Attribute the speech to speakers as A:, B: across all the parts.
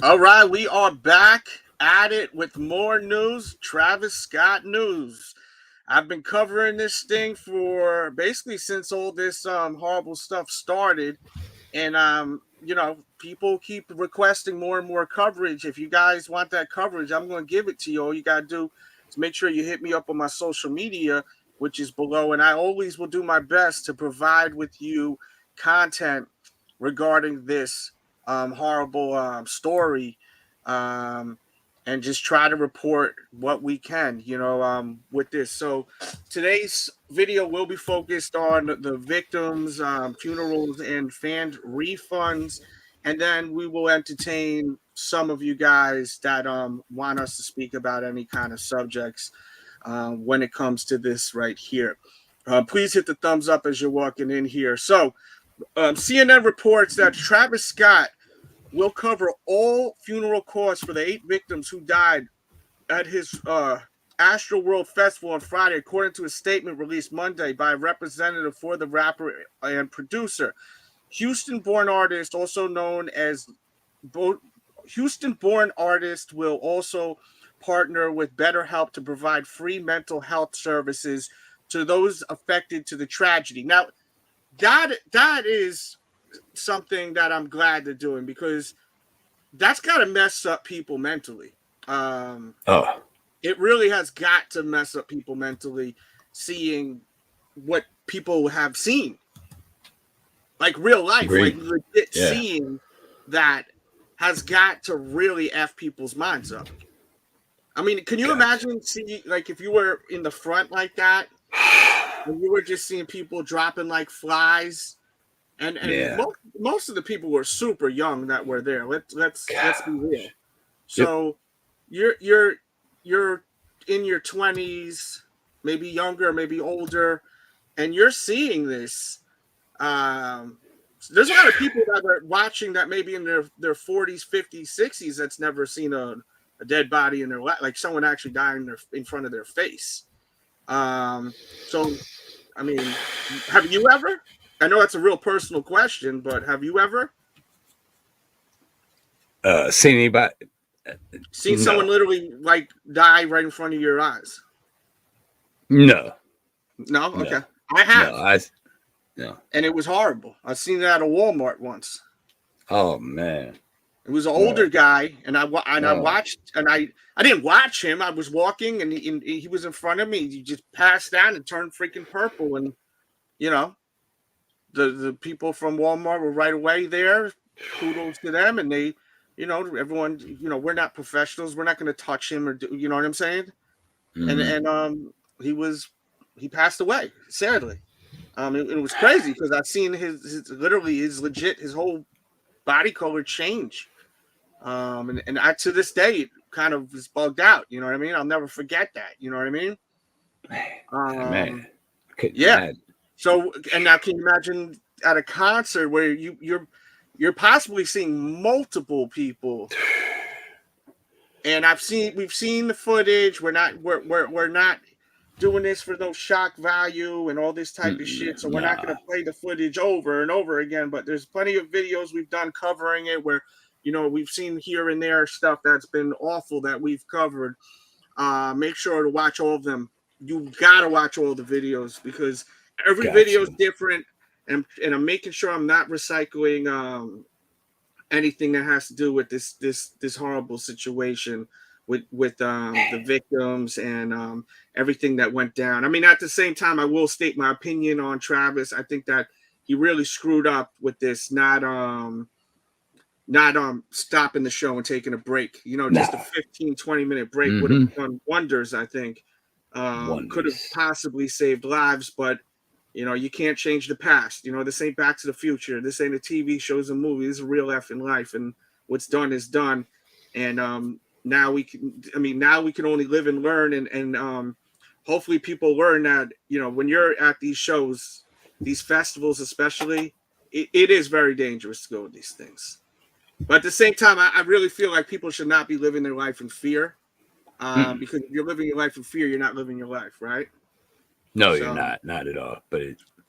A: All right, we are back at it with more news. Travis Scott news. I've been covering this thing for basically since all this horrible stuff started, and people keep requesting more and more coverage. If you guys want that coverage, I'm going to give it to you. All you got to do is make sure you hit me up on my social media, which is below, and I always will do my best to provide with you content regarding this horrible story, um, and just try to report what we can, with this. So today's video will be focused on the victims, funerals, and fan refunds, and then we will entertain some of you guys that want us to speak about any kind of subjects when it comes to this right here. Please hit the thumbs up as you're walking in here. So, CNN reports that Travis Scott will cover all funeral costs for the 8 victims who died at his Astroworld Festival on Friday, according to a statement released Monday by a representative for the rapper and producer. Houston-born artist, also known as Houston-born artist, will also partner with BetterHelp to provide free mental health services to those affected to the tragedy. Now, that is something that I'm glad they're doing, because that's got to mess up people mentally. It really has got to mess up people mentally, seeing what people have seen, like real life,
B: Agreed.
A: like legit seeing that has got to really F people's minds up. I mean, can you imagine like if you were in the front like that and you were just seeing people dropping like flies, and most of the people were super young that were there. Let's be real. So you're in your 20s, maybe younger, maybe older, and you're seeing this. There's a lot of people that are watching that maybe in their 40s, 50s, 60s that's never seen a dead body in their life, like someone actually dying in front of their face. So, I mean, have you ever? I know that's a real personal question, but have you ever
B: seen anybody?
A: Seen someone literally like die right in front of your eyes?
B: No.
A: Okay. I have.
B: No.
A: And it was horrible. I've seen it at a Walmart once.
B: Oh man.
A: It was an older guy, and I watched, and I didn't watch him. I was walking, and he was in front of me. He just passed down and turned freaking purple, and the people from Walmart were right away there. Kudos to them, and they, everyone, we're not professionals. We're not going to touch him or do, you know what I'm saying? Mm-hmm. And he passed away, sadly. It was crazy because I've seen his whole body color change. And I, to this day, it kind of is bugged out. You know what I mean? I'll never forget that. You know what I mean?
B: Man.
A: Yeah. Man. So, and now can you imagine at a concert where you're possibly seeing multiple people? And we've seen the footage. We're not doing this for no shock value and all this type of shit. So we're not going to play the footage over and over again. But there's plenty of videos we've done covering it where, we've seen here and there stuff that's been awful that we've covered. Make sure to watch all of them. You got to watch all the videos because every video is different. And I'm making sure I'm not recycling anything that has to do with this horrible situation with the victims and everything that went down. I mean, at the same time, I will state my opinion on Travis. I think that he really screwed up with this, not stopping the show and taking a break. Just a 15-20 minute break would have done wonders, I think. Could have possibly saved lives, but you can't change the past. This ain't Back to the Future. This ain't a TV shows and movie. This is real effing life, and what's done is done. And now we can only live and learn, and hopefully people learn that when you're at these shows, these festivals especially, it is very dangerous to go to these things. But at the same time, I really feel like people should not be living their life in fear, because if you're living your life in fear, you're not living your life, right?
B: No, you're not at all. But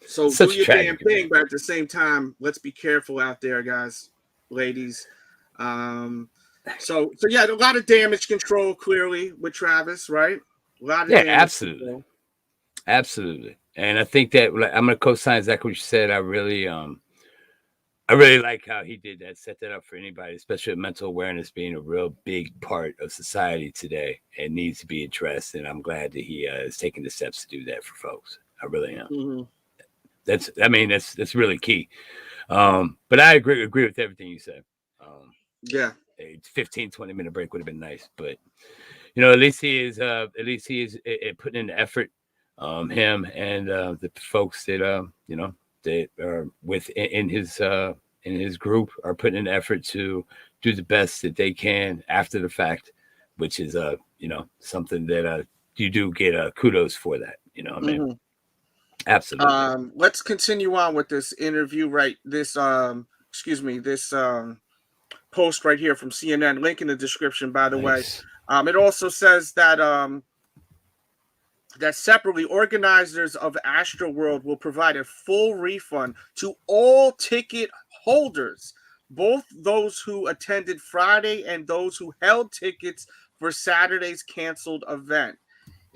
A: so do your damn thing, but at the same time, let's be careful out there, guys, ladies. So yeah, a lot of damage control clearly with Travis, right? A lot of damage
B: absolutely,
A: control.
B: Absolutely. And I think that I'm gonna co-sign exactly what you said. I really like how he did that, set that up for anybody, especially mental awareness being a real big part of society today. It needs to be addressed, and I'm glad that he is taking the steps to do that for folks. I really am.
A: Mm-hmm.
B: That's really key. But I agree with everything you said.
A: Yeah.
B: A 15-20 minute break would have been nice, but at least he is putting in the effort. Him and the folks that that are in his group are putting in effort to do the best that they can after the fact, which is something that you do get kudos for that. You know what I mean?
A: Mm-hmm.
B: Absolutely.
A: Let's continue on with this interview, right? This post right here from CNN, link in the description, by the way.
B: Nice.
A: It also says that that separately, organizers of Astroworld will provide a full refund to all ticket holders, both those who attended Friday and those who held tickets for Saturday's canceled event.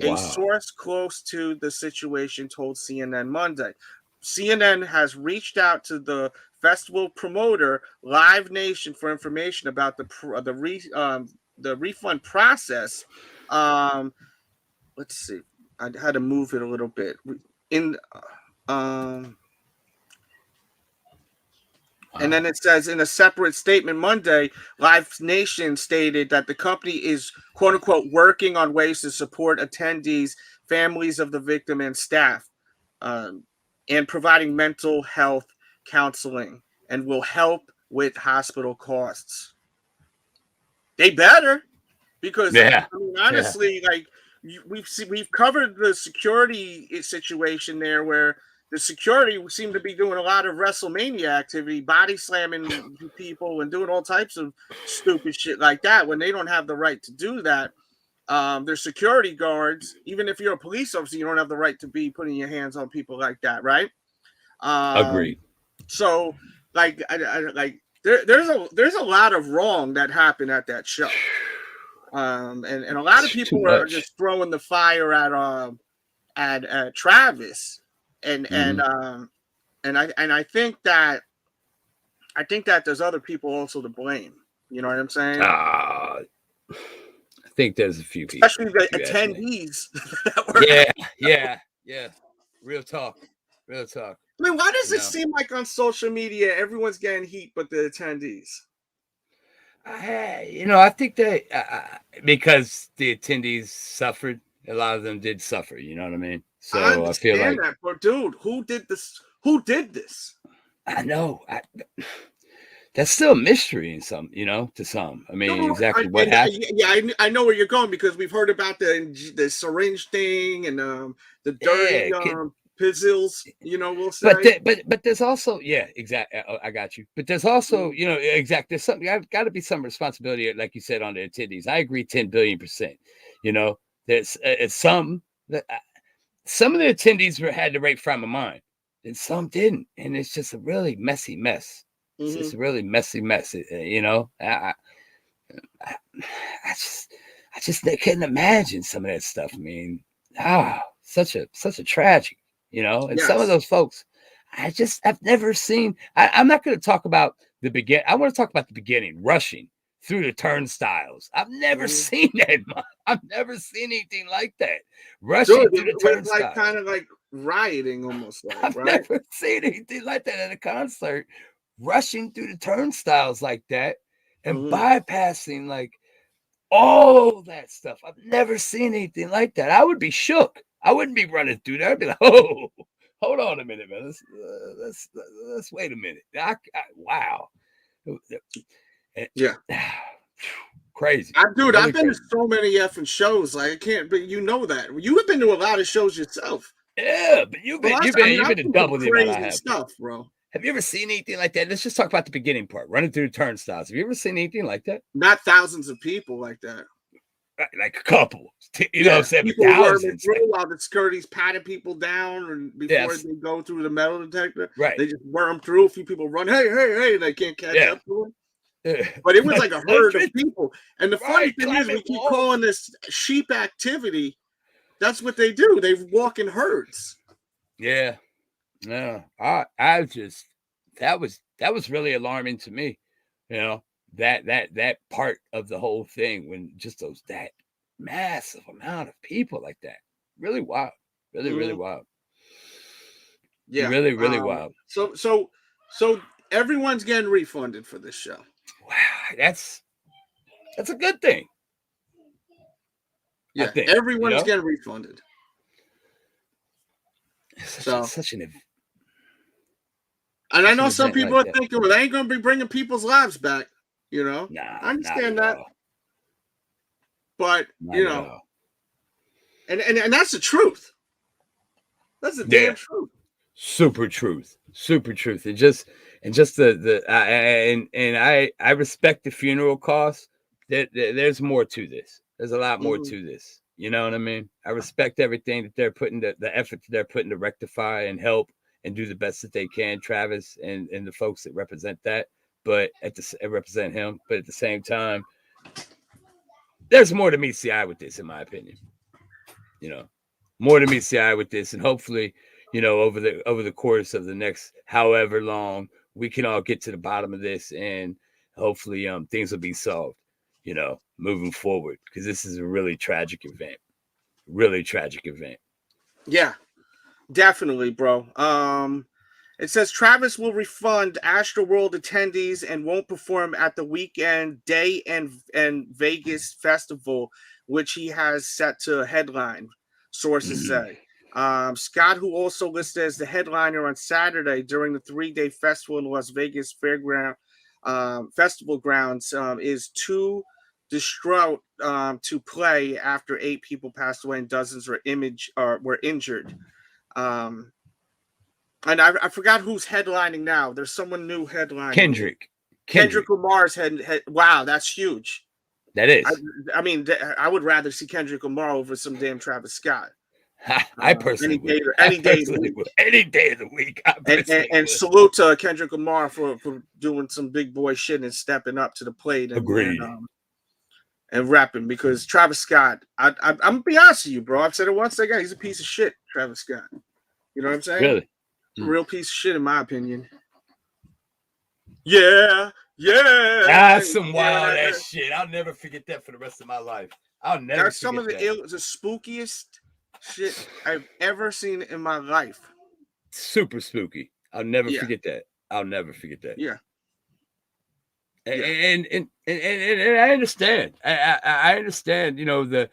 A: A
B: Wow.
A: source close to the situation told CNN Monday. CNN has reached out to the festival promoter Live Nation for information about the refund process. Let's see. I had to move it a little bit. And then it says in a separate statement Monday, Live Nation stated that the company is, quote unquote, working on ways to support attendees, families of the victim, and staff, and providing mental health counseling, and will help with hospital costs. They better, because honestly, like we've covered the security situation there, where the security seem to be doing a lot of WrestleMania activity, body slamming people and doing all types of stupid shit like that when they don't have the right to do that. They're security guards. Even if you're a police officer, you don't have the right to be putting your hands on people like that, right?
B: Agreed.
A: So, like, there's a lot of wrong that happened at that show. And a lot of people are just throwing the fire at Travis, and I think that there's other people also to blame. You know what I'm saying?
B: I think there's a few people,
A: especially the attendees.
B: Yeah. Real talk.
A: I mean, why does it seem like on social media everyone's getting heat but the attendees?
B: I think that because the attendees suffered, a lot of them did suffer. You know what I mean? So I feel like
A: that, but dude, who did this? Who did this?
B: I know. That's still a mystery in some, to some. I mean, exactly what happened.
A: Yeah, I know where you're going, because we've heard about the syringe thing and the dirty pizzles, we'll say.
B: But there's also, exactly. I got you. But there's also, exactly. There's something. Got to be some responsibility, like you said, on the attendees. I agree, 10 billion%. There's some of the attendees had the right frame of mind, and some didn't, and it's just a really messy mess. It's just a really messy mess. I just couldn't imagine some of that stuff. I mean, such a tragic. And some of those folks, I've never seen. I'm not going to talk about the beginning. I want to talk about the beginning, rushing through the turnstiles. I've never seen that. I've never seen anything like that. Rushing through the turnstiles,
A: like kind of like rioting almost.
B: I've never seen anything like that at a concert. Rushing through the turnstiles like that and bypassing like all that stuff. I've never seen anything like that. I would be shook. I wouldn't be running through there. I'd be like, oh, hold on a minute, man. Let's wait a minute. Wow.
A: Yeah.
B: Crazy.
A: I've been to so many effing shows. Like, I can't, but you know that. You have been to a lot of shows yourself.
B: Yeah, but you've been to double the amount I have.
A: Stuff, bro.
B: Have you ever seen anything like that? Let's just talk about the beginning part, running through the turnstiles. Have you ever seen anything like that?
A: Not thousands of people like that.
B: Like a couple, know what I'm saying?
A: People thousands. While the security's patting people down and before they go through the metal detector.
B: Right.
A: They just worm through. A few people run, hey, they can't catch up to them. But it was like a herd of people. And the funny thing is, we keep calling this sheep activity. That's what they do. They walk in herds.
B: Yeah. No, I just that was really alarming to me. You know, that part of the whole thing, when just that massive amount of people like that. Really wild. Really wild.
A: Yeah.
B: Really wild.
A: So everyone's getting refunded for this show.
B: Wow, that's a good thing.
A: Yeah,
B: I think,
A: everyone's getting refunded.
B: Such an
A: and I know some people are thinking, well, they ain't gonna be bringing people's lives back, you know.
B: Nah,
A: I understand that. But you know, and that's the truth. That's the damn truth.
B: Super truth. And just I respect the funeral costs. There's more to this. There's a lot more to this. You know what I mean? I respect everything that they're putting, the effort that they're putting to rectify and help and do the best that they can, Travis and the folks that represent that, but represent him. But at the same time, there's more to meet the eye with this, in my opinion. You know, more to meet the eye with this, and hopefully, you know, over the course of the next however long, we can all get to the bottom of this, and hopefully, things will be solved. You know, moving forward, because this is a really tragic event. Really tragic event.
A: Yeah, definitely, bro. It says Travis will refund Astroworld attendees and won't perform at the weekend day and Vegas festival, which he has set to headline. Sources say. Scott, who also listed as the headliner on Saturday during the 3-day festival in Las Vegas Fairground Festival grounds, is too distraught to play after 8 people passed away and dozens were injured. And I forgot who's headlining now. There's someone new headlining. Kendrick Lamar's head. Wow, that's huge.
B: That is.
A: I mean, I would rather see Kendrick Lamar over some damn Travis Scott.
B: I personally
A: any day of the week. And salute to Kendrick Lamar for doing some big boy shit and stepping up to the plate. And rapping, because Travis Scott, I'm gonna be honest with you, bro. I've said it once again. He's a piece of shit, Travis Scott. You know what I'm saying?
B: Really?
A: Real piece of shit, in my opinion. Yeah.
B: That's some wild ass shit. I'll never forget that for the rest of my life.
A: That's some of the spookiest shit I've ever seen in my life.
B: Super spooky. I'll never forget that.
A: Yeah.
B: And I understand. I understand, you know, the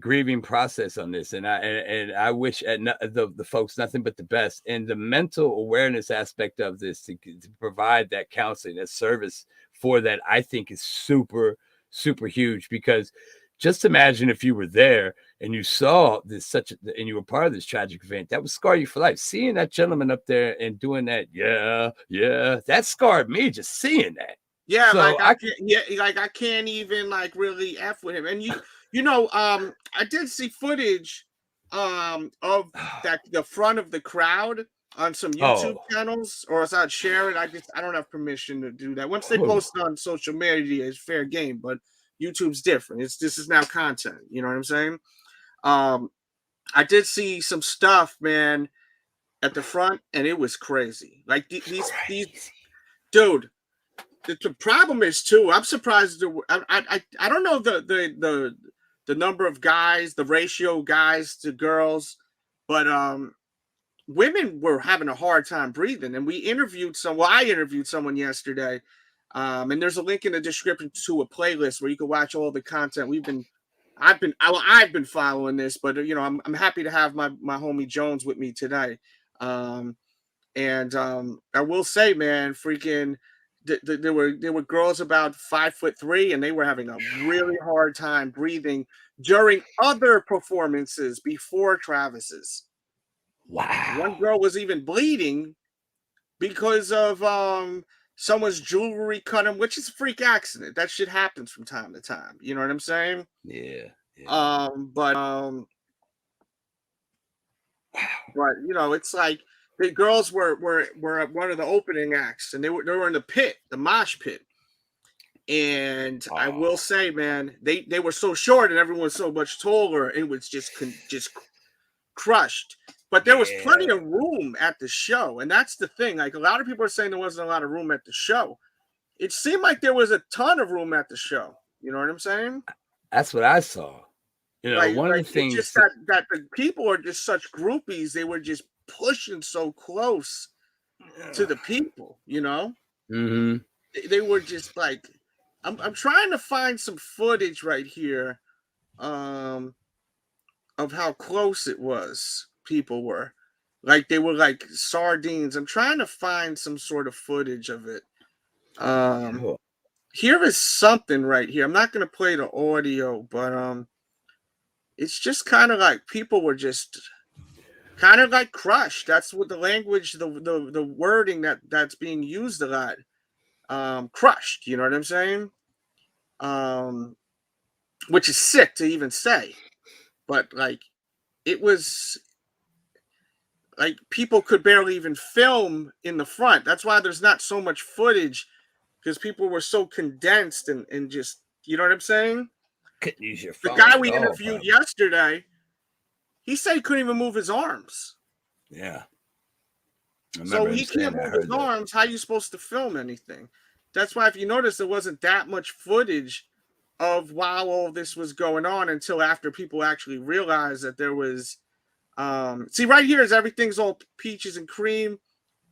B: grieving process on this, and I wish the folks nothing but the best, and the mental awareness aspect of this to provide that counseling, that service for that, I think is super, super huge. Because just imagine if you were there and you saw this and you were part of this tragic event, that would scar you for life. Seeing that gentleman up there and doing that, that scarred me, just seeing that.
A: Yeah, so I can't even like really F with him. And you know, I did see footage of that, the front of the crowd on some YouTube channels, or it's not sharing. I don't have permission to do that. Once they post it on social media, it's fair game, but YouTube's different. This is now content. You know what I'm saying? I did see some stuff, man, at the front, and it was crazy. Like these dude. The problem is too. I'm surprised. I don't know the number of guys, the ratio guys to girls, but women were having a hard time breathing. And I interviewed someone yesterday, and there's a link in the description to a playlist where you can watch all the content I've been following this, but you know, I'm happy to have my homie Jones with me today. I will say, man, freaking. There were girls about 5'3", and they were having a really hard time breathing during other performances before Travis's.
B: Wow.
A: One girl was even bleeding because of someone's jewelry cut him, which is a freak accident. That shit happens from time to time. You know what I'm saying?
B: Yeah.
A: But you know, it's like the girls were one of the opening acts, and they were in the pit, the mosh pit. And I will say, man, they were so short, and everyone was so much taller. It was just crushed. But there was plenty of room at the show, and that's the thing. Like, a lot of people are saying there wasn't a lot of room at the show. It seemed like there was a ton of room at the show. You know what I'm saying?
B: That's what I saw. You know,
A: like,
B: one of the things
A: just that the people are just such groupies. They were just pushing so close to the people. You know, they were just like, I'm trying to find some footage right here, of how close it was. People were like, they were like sardines. I'm trying to find some sort of footage of it. Here is something right here. I'm not going to play the audio, but it's just kind of like people were just kind of like crushed. That's what the language, the wording that's being used a lot. Crushed, you know what I'm saying? Which is sick to even say, but like, it was like people could barely even film in the front. That's why there's not so much footage, because people were so condensed and just, you know what I'm saying?
B: Couldn't use your phone.
A: The guy we interviewed yesterday, he said he couldn't even move his arms.
B: Yeah.
A: So he can't move his arms. How are you supposed to film anything? That's why, if you notice, there wasn't that much footage of while all this was going on until after people actually realized that there was. See, right here is everything's all peaches and cream.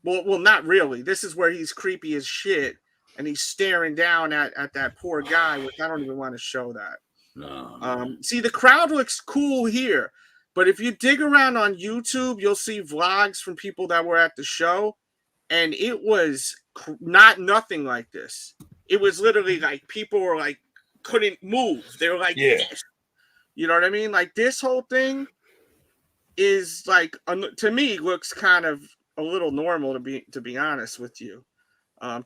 A: Well, not really. This is where he's creepy as shit, and he's staring down at that poor guy, which I don't even want to show that.
B: No.
A: See, the crowd looks cool here, but if you dig around on YouTube, you'll see vlogs from people that were at the show, and it was nothing like this. It was literally like people were like couldn't move. They were like, this. You know what I mean? Like, this whole thing is like, to me, looks kind of a little normal, to be honest with you.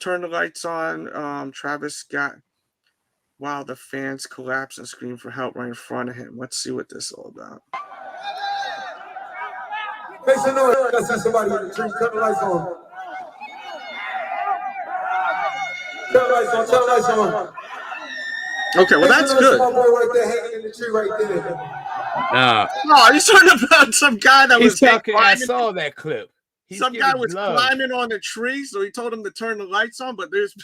A: Turn the lights on. Travis Scott. Wow, the fans collapse and scream for help right in front of him. Let's see what this is all about.
C: Make some noise. I see somebody in the tree. Turn the lights on. Turn the lights on. Turn the lights on.
A: Okay, well, that's good.
C: My boy right there hanging in the tree right there.
A: No, he's talking about some guy that was
B: talking. I saw that clip.
A: Some guy was climbing on the tree, so he told him to turn the lights on, but there's...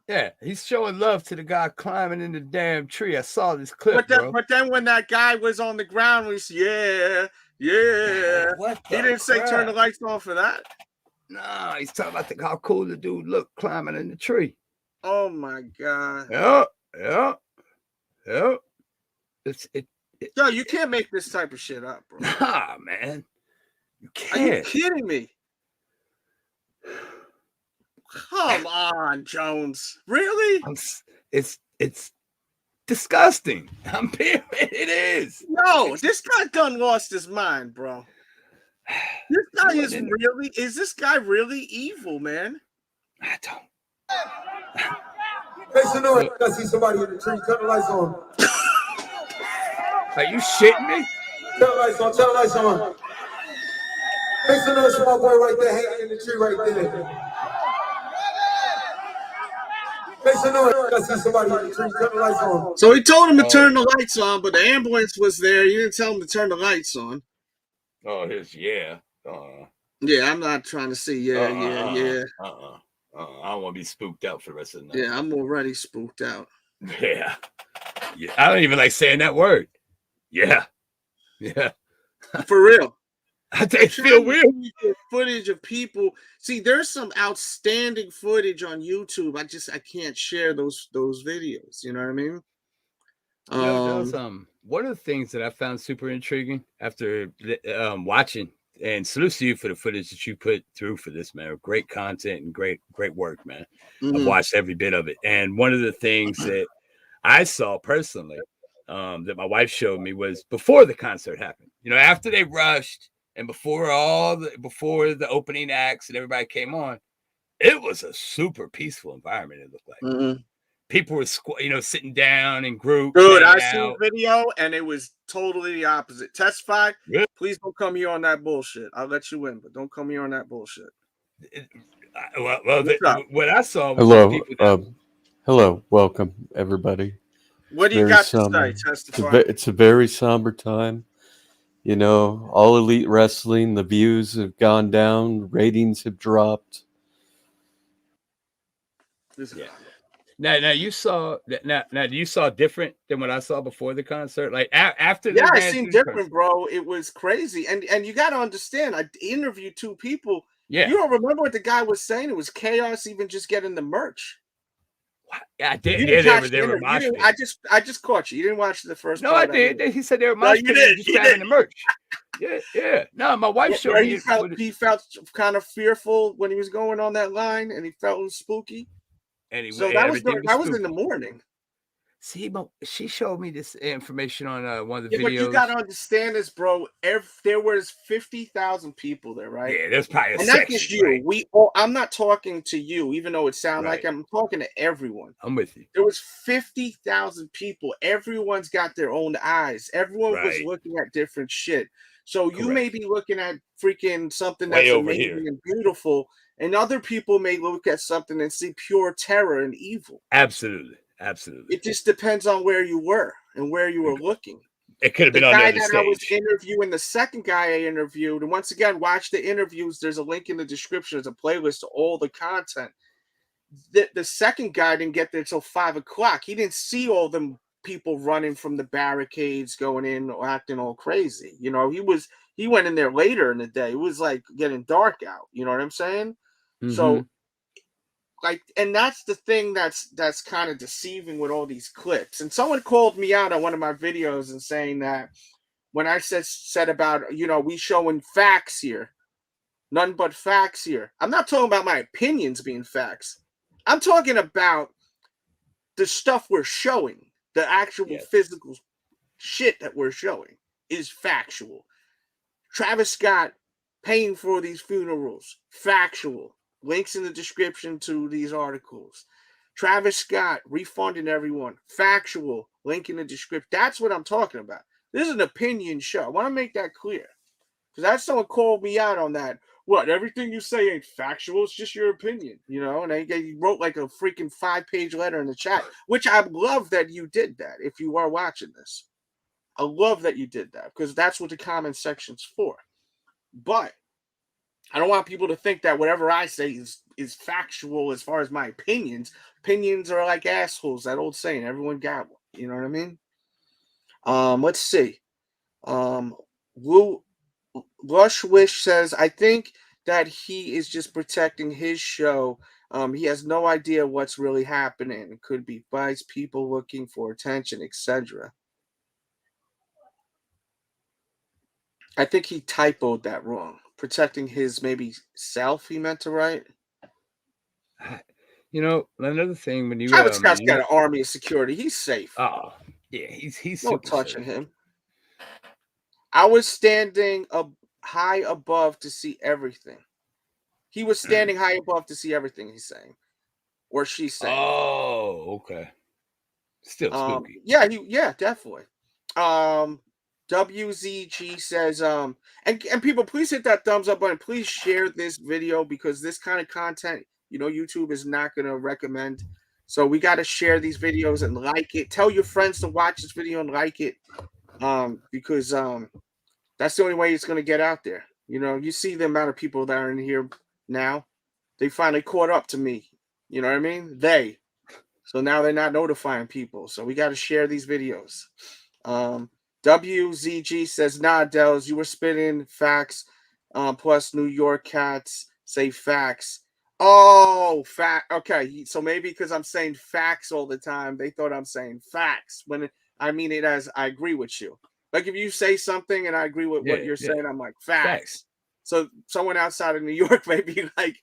B: Yeah, he's showing love to the guy climbing in the damn tree. I saw this clip,
A: but then when that guy was on the ground, we said, yeah. He didn't say turn the lights on for that.
B: No, he's talking about how cool the dude looked climbing in the tree.
A: Oh my god.
B: Yeah.
A: Yo, you can't make this type of shit up, bro.
B: Nah, man. You can't.
A: Are you kidding me? Come on, Jones. Really?
B: It's disgusting. It is.
A: No, this guy done lost his mind, bro. This guy is this guy really evil, man?
B: I don't.
C: Make some noise. I see somebody in the tree. Turn the lights on.
B: Are you shitting me?
C: Turn the lights on. Turn the lights on. Make some noise for my boy right there hanging in the tree right there. Make some noise. I see somebody in the tree. Turn the lights on.
A: So he told him to turn the lights on, but the ambulance was there. You didn't tell him to turn the lights on.
B: Oh,
A: yeah, I'm not trying to say yeah.
B: I don't want to be spooked out for the rest of the night.
A: Yeah, I'm already spooked out.
B: Yeah. I don't even like saying that word. Yeah.
A: For real.
B: I feel weird.
A: Footage of people. See, there's some outstanding footage on YouTube. I can't share those videos. You know what I mean?
B: One of the things that I found super intriguing after watching, and salute to you for the footage that you put through for this, man. Great content and great work, man. I've watched every bit of it. And one of the things that I saw personally that my wife showed me was before the concert happened. You know, after they rushed and before the opening acts and everybody came on, it was a super peaceful environment, it looked like. people were sitting down in groups.
A: Dude,
B: hanging
A: I seen
B: out.
A: the video and it was totally the opposite. Testify.
B: Really?
A: Please don't come here on that bullshit. I'll let you in, but don't come here on that bullshit.
B: What I saw was
D: Hello,
B: people that,
D: hello, welcome everybody.
A: What do you
D: Very
A: got to
D: somber.
A: say? Testify.
D: It's a very somber time. You know, all elite wrestling, the views have gone down, ratings have dropped.
B: Yeah. Now you saw you saw different than what I saw before the concert. Like after
A: Yeah,
B: they
A: I
B: ran
A: seen
B: through the
A: different,
B: concert.
A: bro. It was crazy, and you got to understand. I interviewed 2 people.
B: Yeah,
A: You don't remember what the guy was saying? It was chaos, even just getting the merch.
B: I did.
A: You
B: Yeah,
A: didn't catch
B: they
A: the
B: were
A: interview. You didn't,
B: moshing.
A: I just caught you. You didn't watch the first
B: No,
A: part.
B: I did. He said they were
A: No,
B: moshing
A: you
B: because they were
A: did.
B: just
A: You
B: grabbing
A: did.
B: the merch. Yeah. No, my wife showed
A: Where
B: me.
A: he felt kind of fearful when he was going on that line, and he felt spooky.
B: Anyway,
A: So that was
B: everything was
A: that was in
B: spooky.
A: the morning.
B: See, but she showed me this information on one of the
A: Yeah, but you
B: videos.
A: got to understand this, bro. There was 50,000 people there, right?
B: Yeah, there's probably a
A: And not
B: section.
A: just you.
B: Right?
A: We all. I'm not talking to you, even though it sounds like
B: Right.
A: I'm talking to everyone.
B: I'm with you.
A: There was 50,000 people. Everyone's got their own eyes. Everyone was
B: Right.
A: looking at different shit. So you
B: Correct.
A: may be looking at freaking something
B: Way
A: that's
B: over
A: amazing
B: here.
A: and beautiful, and other people may look at something and see pure terror and evil.
B: Absolutely.
A: It just depends on where you were and where you were looking.
B: It could have
A: The
B: been on the
A: guy
B: other
A: that I was
B: stage.
A: interviewing, the second guy I interviewed, and once again, watch the interviews. There's a link in the description. There's a playlist to all the content. The second guy didn't get there till 5 o'clock. He didn't see all them people running from the barricades, going in, or acting all crazy. You know, he went in there later in the day. It was like getting dark out. You know what I'm saying?
B: Mm-hmm.
A: So, like, and that's the thing that's kind of deceiving with all these clips. And someone called me out on one of my videos and saying that when I said about, you know, we showing facts here, none but facts here. I'm not talking about my opinions being facts. I'm talking about the stuff we're showing, the actual physical shit that we're showing is factual. Travis Scott paying for these funerals, factual. Links in the description to these articles. Travis Scott refunding everyone, factual. Link in the description. That's what I'm talking about. This is an opinion show. I want to make that clear. Because that's someone called me out on that. What, everything you say ain't factual, it's just your opinion, you know? And he wrote like a freaking 5-page letter in the chat, which I love that you did that if you are watching this. I love that you did that because that's what the comment section's for. But I don't want people to think that whatever I say is factual as far as my opinions. Opinions are like assholes, that old saying, everyone got one. You know what I mean? Let's see. Lush Wish says, I think that he is just protecting his show. He has no idea what's really happening. It could be bites, people looking for attention, etc. I think he typoed that wrong. Protecting his maybe self, he meant to write.
B: You know, another thing when you
A: Travis Scott's got an army of security. He's safe.
B: Oh, yeah, he's
A: no
B: super
A: touching
B: safe.
A: him. I was standing up high above to see everything. He was standing high above to see everything, he's saying. Or she's saying.
B: Oh, okay. Still spooky.
A: Yeah, definitely. WZG says, and people, please hit that thumbs up button. Please share this video because this kind of content, you know, YouTube is not going to recommend. So we got to share these videos and like it. Tell your friends to watch this video and like it. Because that's the only way it's going to get out there. You know, you see the amount of people that are in here now. They finally caught up to me. You know what I mean? So now they're not notifying people. So we got to share these videos. WZG says, nah, Delz, you were spitting facts. Plus New York cats say facts. Oh, fact. Okay. So maybe because I'm saying facts all the time, they thought I'm saying facts. When I mean it as I agree with you. Like if you say something and I agree with what you're saying, I'm like, facts. So someone outside of New York may be like,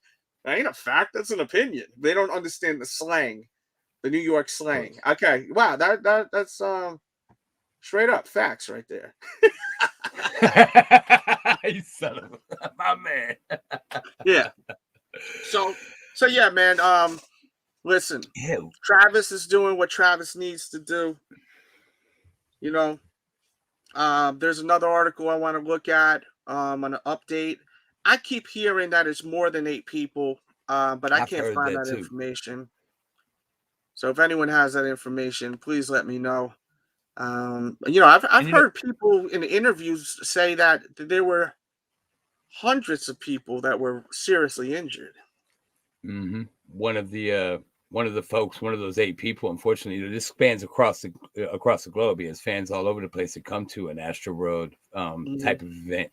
A: that ain't a fact, that's an opinion. They don't understand the slang, the New York slang. Okay, wow, that's straight up facts right there.
B: You son of my man.
A: Yeah. So yeah, man. Listen,
B: Yeah.
A: Travis is doing what Travis needs to do. You know, there's another article I want to look at on an update. I keep hearing that it's more than 8 people, but I
B: I've
A: can't
B: heard
A: find
B: that
A: that
B: too.
A: information. So if anyone has that information, please let me know. I've heard people in interviews say that there were hundreds of people that were seriously injured.
B: Mm-hmm. One of the folks, one of those 8 people, unfortunately, this spans across the globe. He has fans all over the place that come to an Astroworld type of event.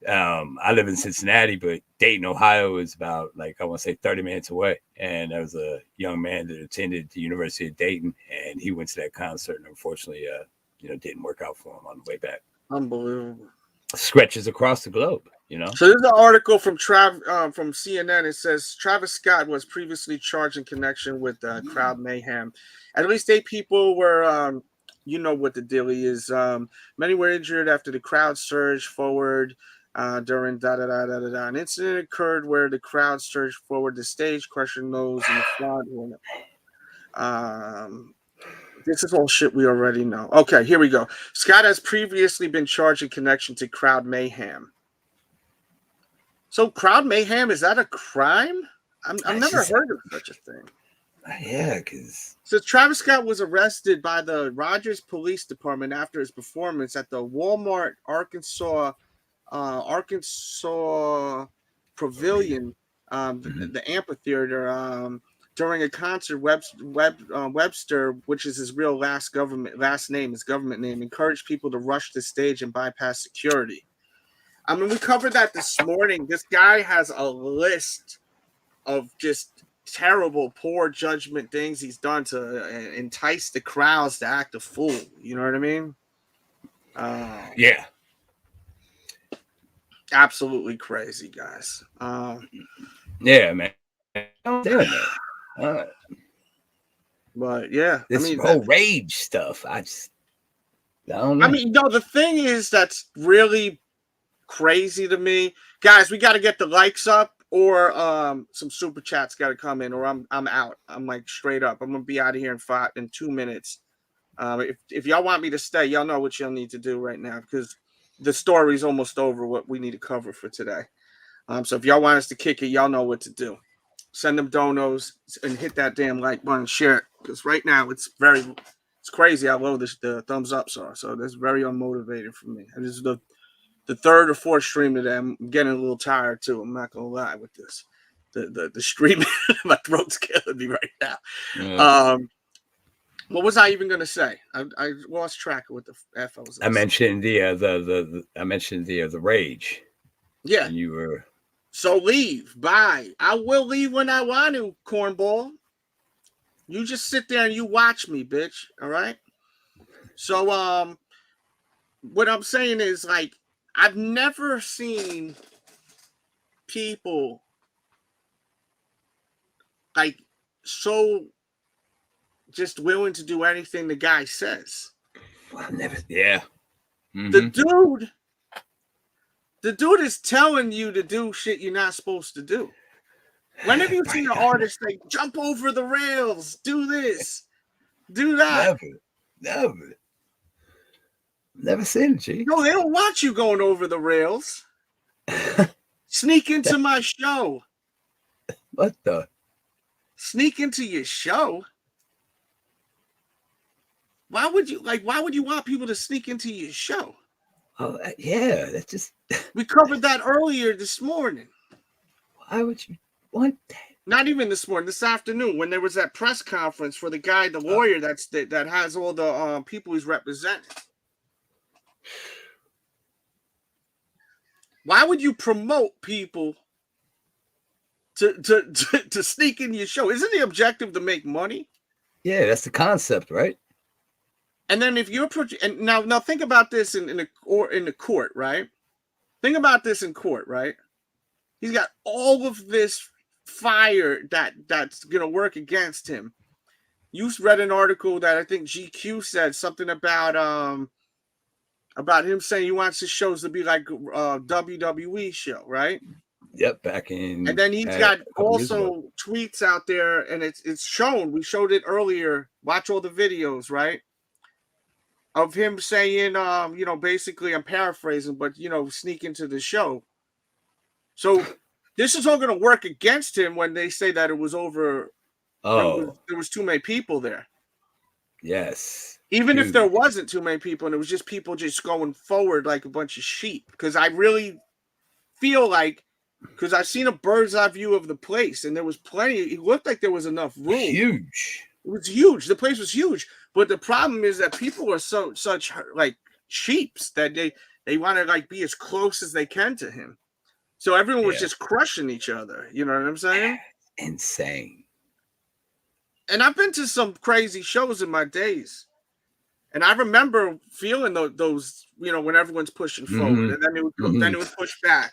B: I live in Cincinnati, but Dayton, Ohio is about, like, I want to say 30 minutes away. And there was a young man that attended the University of Dayton, and he went to that concert, and unfortunately, didn't work out for him on the way back.
A: Unbelievable.
B: Stretches across the globe,
A: So there's an article from from CNN. It says Travis Scott was previously charged in connection with crowd mayhem. At least 8 people were, you know what the deal is. Many were injured after the crowd surged forward during An incident occurred where the crowd surged forward the stage, crushing those in the front. This is all shit we already know. Okay, here we go. Scott has previously been charged in connection to crowd mayhem. So crowd mayhem, is that a crime? I've never heard of such a thing.
B: Yeah, because
A: So Travis Scott was arrested by the Rogers Police Department after his performance at the Walmart, Arkansas Pavilion, the amphitheater, during a concert. Webster, which is his real last name, his government name, encouraged people to rush the stage and bypass security. I mean, we covered that this morning. This guy has a list of just terrible, poor judgment things he's done to entice the crowds to act a fool. You know what I mean?
B: Yeah.
A: Absolutely crazy, guys.
B: Yeah, man. Damn that.
A: But yeah,
B: This whole rage stuff, I don't know.
A: I mean, no, the thing is that's really crazy to me, guys. We got to get the likes up, or some super chats got to come in, or I'm out. I'm like straight up. I'm gonna be out of here in 2 minutes. If y'all want me to stay, y'all know what y'all need to do right now, because the story's almost over. What we need to cover for today. So if y'all want us to kick it, y'all know what to do. Send them donos and hit that damn like button, share it, because right now it's crazy how low the thumbs ups are. So that's very unmotivating for me. And this is the 3rd or 4th stream today. I'm getting a little tired too. I'm not gonna lie with this. The streaming, my throat's killing me right now.
B: Yeah.
A: What was I even gonna say? I lost track of what the F I was.
B: I mentioned the rage.
A: Yeah.
B: And you were.
A: So leave. Bye. I will leave when I want to, cornball. You just sit there and you watch me, bitch. All right. So what I'm saying is, like, I've never seen people like so just willing to do anything the guy says.
B: Well, never. Yeah. Mm-hmm.
A: The dude is telling you to do shit you're not supposed to do. When have you seen an artist say, jump over the rails, do this, do that?
B: Never seen it, G.
A: No, they don't want you going over the rails. Sneak into my show.
B: What the?
A: Sneak into your show? Why would you want people to sneak into your show?
B: Oh, yeah, that's just.
A: We covered that earlier this morning.
B: Why would you want that?
A: Not even this morning, this afternoon, when there was that press conference for the guy, the lawyer that has all the people he's representing. Why would you promote people to sneak in your show? Isn't the objective to make money?
B: Yeah, that's the concept, right?
A: And then if you're and now think about this in the court, right? Think about this in court, right? He's got all of this fire that's gonna work against him. You read an article that I think GQ said something about him saying he wants his shows to be like a WWE show, right?
B: Yep, back in.
A: And then he's got also tweets out there, and it's shown. We showed it earlier. Watch all the videos, right? Of him saying, basically, I'm paraphrasing, but sneak into the show. So this is all going to work against him when they say that it was over.
B: Oh,
A: there was too many people there.
B: Yes.
A: Even if there wasn't too many people, and it was just people just going forward like a bunch of sheep. Because I really feel like, because I've seen a bird's eye view of the place, and there was plenty. It looked like there was enough room.
B: Huge.
A: It was huge. The place was huge. But the problem is that people are such like sheeps that they want to like be as close as they can to him. So everyone was just crushing each other. You know what I'm saying?
B: Insane.
A: And I've been to some crazy shows in my days. And I remember feeling those, when everyone's pushing forward, and then it would push back.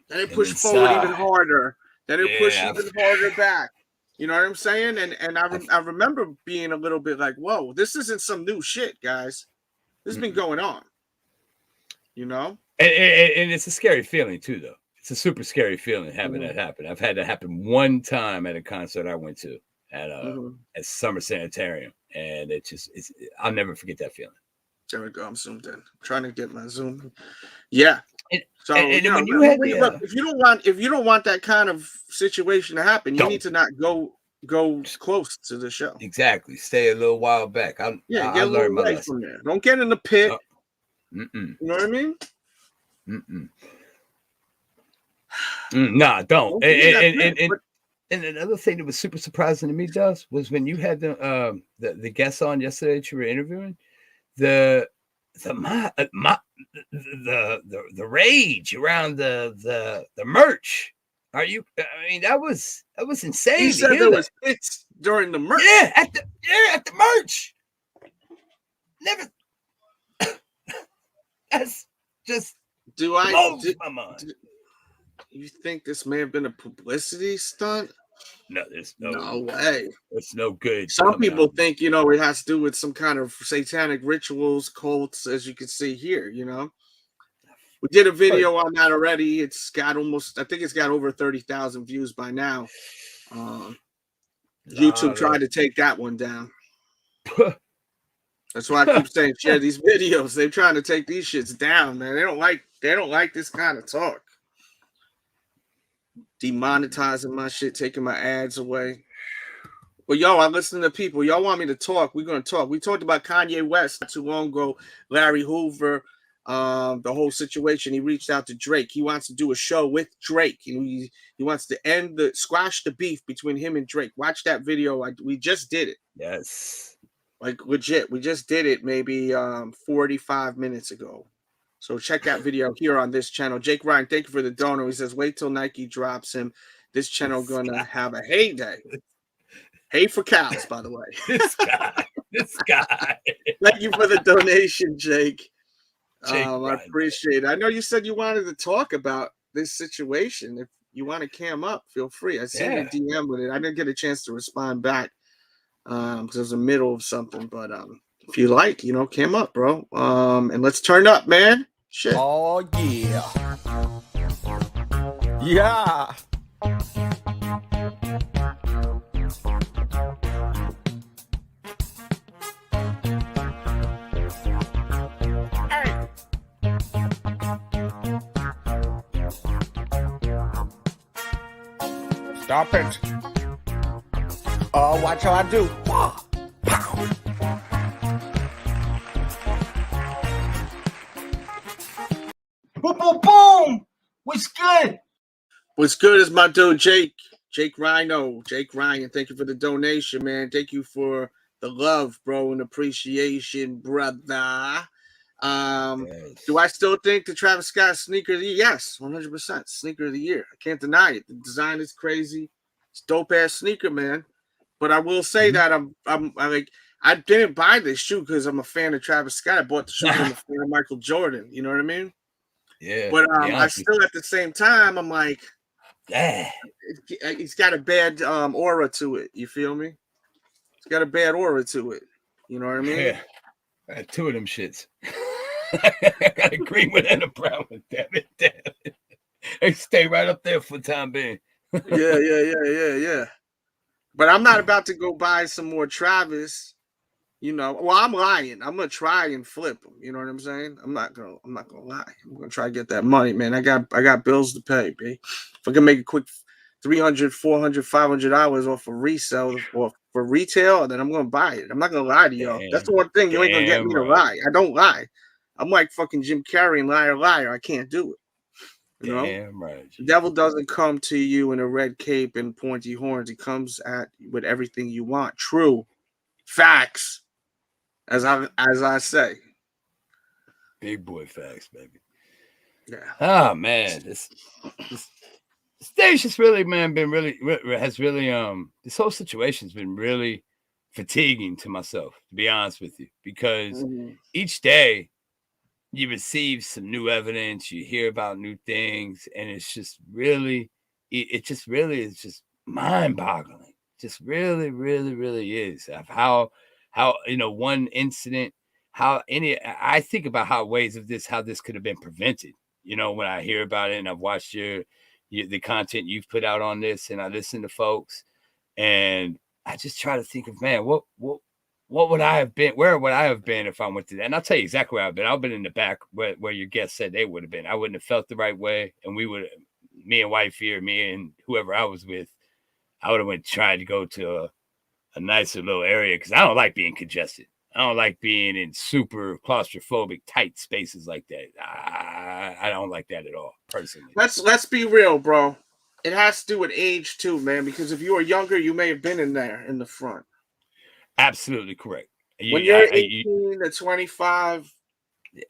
A: Then it pushed forward even harder. Then it pushed even harder back. You know what I'm saying? And I remember being a little bit like, whoa, this isn't some new shit, guys. This has been going on. You know?
B: And it's a scary feeling too, though. It's a super scary feeling having that happen. I've had that happen one time at a concert I went to at Summer Sanitarium. And I'll never forget that feeling.
A: There we go. I'm zoomed in. I'm trying to get my zoom. Yeah. So
B: when you had
A: if you don't want that kind of situation to happen, you need to not go close to the show.
B: Exactly. Stay a little while back. I learned my lesson.
A: From there. Don't get in the pit. You know what I mean?
B: Nah, don't. And another thing that was super surprising to me, Delz, was when you had the guests on yesterday that you were interviewing, the rage around the merch. I mean, that was insane.
A: He said there was hits during the merch.
B: Yeah, at the merch. Never. That's just blows my mind.
A: You think this may have been a publicity stunt?
B: No, there's
A: no way.
B: It's no good.
A: Some people think, it has to do with some kind of satanic rituals, cults, as you can see here, We did a video on that already. It's got I think it's got over 30,000 views by now. YouTube tried to take that one down. That's why I keep saying share these videos. They're trying to take these shits down, man. They don't like this kind of talk. Demonetizing my shit, taking my ads away. But I listen to people. Y'all want me to talk? We're gonna talk. We talked about Kanye West not too long ago. Larry Hoover, the whole situation. He reached out to Drake. He wants to do a show with Drake, and he wants to squash the beef between him and Drake. Watch that video. We just did it.
B: Yes,
A: like legit. We just did it maybe 45 minutes ago. So check that video here on this channel. Jake Ryan, thank you for the donor. He says, wait till Nike drops him. This channel gonna have a heyday. Hay for cows, by the way.
B: This guy.
A: Thank you for the donation, Jake. I appreciate it. I know you said you wanted to talk about this situation. If you want to cam up, feel free. I sent you a DM with it. I didn't get a chance to respond back because I was in the middle of something. But if you like, cam up, bro. And let's turn up, man. Shit.
E: Oh, yeah. Yeah. Stop it. Oh, watch how I do.
C: Boom, boom, boom. What's good?
A: What's good is my dude, Jake Rhino. Jake Ryan, thank you for the donation, man. Thank you for the love, bro, and appreciation, brother. Do I still think the Travis Scott sneaker of the year? Yes, 100% sneaker of the year. I can't deny it. The design is crazy. It's dope ass sneaker, man. But I will say that I didn't buy this shoe because I'm a fan of Travis Scott. I bought the shoe because I'm a fan of Michael Jordan. You know what I mean?
B: Yeah.
A: But I still, at the same time, I'm like, it's got a bad aura to it. You feel me? It's got a bad aura to it. You know what I mean?
B: Yeah. I had two of them shits. I got a green one and a brown one. Damn it. They stay right up there for the time being.
A: Yeah. But I'm not about to go buy some more Travis. You know, well, I'm lying. I'm gonna try and flip them. You know what I'm saying? I'm not gonna lie. I'm gonna try to get that money, man. I got bills to pay, B. If I can make a quick $300, $400, $500 off a resale or for retail, then I'm gonna buy it. I'm not gonna lie to y'all. That's the one thing you ain't gonna get me to lie. I don't lie. I'm like fucking Jim Carrey and liar. I can't do it. You know?
B: Damn right.
A: The devil doesn't come to you in a red cape and pointy horns. He comes at with everything you want. True. Facts. As I say.
B: Big boy facts, baby.
A: Yeah.
B: Oh man, this stage has really, man, been really this whole situation's been really fatiguing to myself, to be honest with you, because each day you receive some new evidence, you hear about new things, and it's just really, it just really is just mind-boggling. Just really, really, really is of how one incident, I think about how ways of this, how this could have been prevented. You know, when I hear about it and I've watched the content you've put out on this, and I listen to folks, and I just try to think of, man, what would I have been? Where would I have been if I went to that? And I'll tell you exactly where I've been. I've been in the back where your guest said they would have been. I wouldn't have felt the right way, and me and wife here, me and whoever I was with, I would have tried to go to a nicer little area because I don't like being congested. I don't like being in super claustrophobic, tight spaces like that. I don't like that at all, personally.
A: Let's be real, bro. It has to do with age too, man. Because if you were younger, you may have been in there in the front.
B: Absolutely correct.
A: When you're 18 to 25,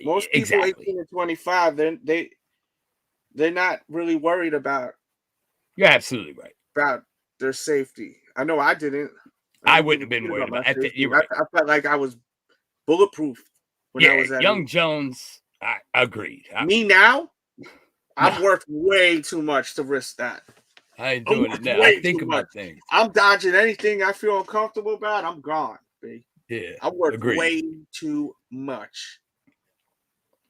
A: most people
B: exactly.
A: 18 to 25, they're not really worried about.
B: You're absolutely right
A: about their safety. I know I didn't.
B: I wouldn't have been worried about it. You're right.
A: I felt like I was bulletproof when I was at
B: Young Jones. I agreed.
A: Me now, I'm worth way too much to risk that.
B: I ain't doing it now. I think about things.
A: I'm dodging anything I feel uncomfortable about. I'm gone, babe.
B: Yeah,
A: I'm worth way too much.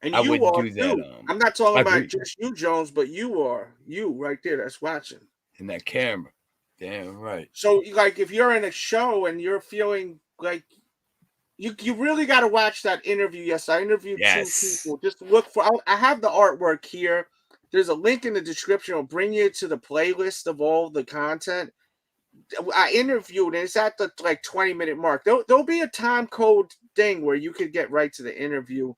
A: And
B: I
A: you
B: wouldn't
A: are
B: do that.
A: too. I'm not talking about just you, Jones, but you are. You right there that's watching.
B: In that camera. Damn right.
A: So, like, if you're in a show and you're feeling like you really got to watch that interview. Yes, I interviewed two people. Just look for. I have the artwork here. There's a link in the description. I'll bring you to the playlist of all the content. I interviewed, and it's at the 20-minute mark. There'll be a time code thing where you could get right to the interview.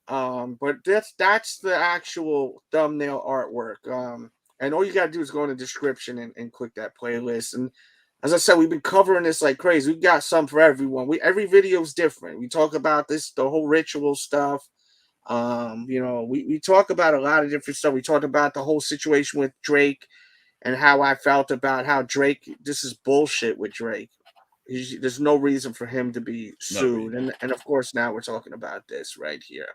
A: But that's the actual thumbnail artwork. And all you got to do is go in the description and click that playlist. And as I said, we've been covering this like crazy. We got some for everyone. Every video is different. We talk about the whole ritual stuff. We talk about a lot of different stuff. We talked about the whole situation with Drake and how I felt about how Drake, this is bullshit with Drake. There's no reason for him to be sued. And of course, now we're talking about this right here.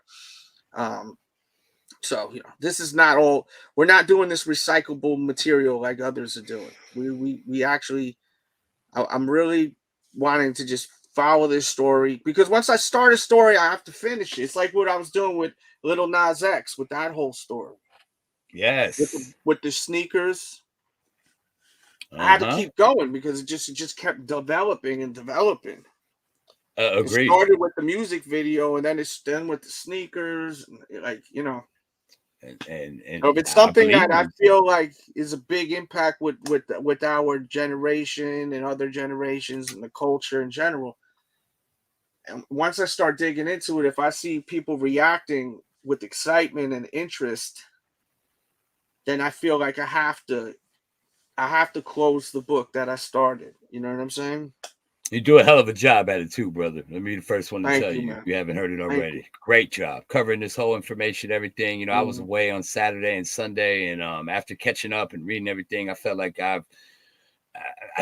A: So, this is not all. We're not doing this recyclable material like others are doing. We actually, I'm really wanting to just follow this story because once I start a story, I have to finish it. It's like what I was doing with Lil Nas X with that whole story.
B: Yes.
A: With the sneakers. I had to keep going because it just kept developing and developing.
B: Agreed.
A: It started with the music video and then it's done with the sneakers,
B: And
A: if it's something that I feel like is a big impact with our generation and other generations and the culture in general. And once I start digging into it, if I see people reacting with excitement and interest, then I feel like I have to close the book that I started. You know what I'm saying?
B: You do a hell of a job at it too, brother. Let me be the first one to tell you.
A: Man.
B: You haven't heard it already. Great job covering this whole information, everything. I was away on Saturday and Sunday, and after catching up and reading everything, I felt like I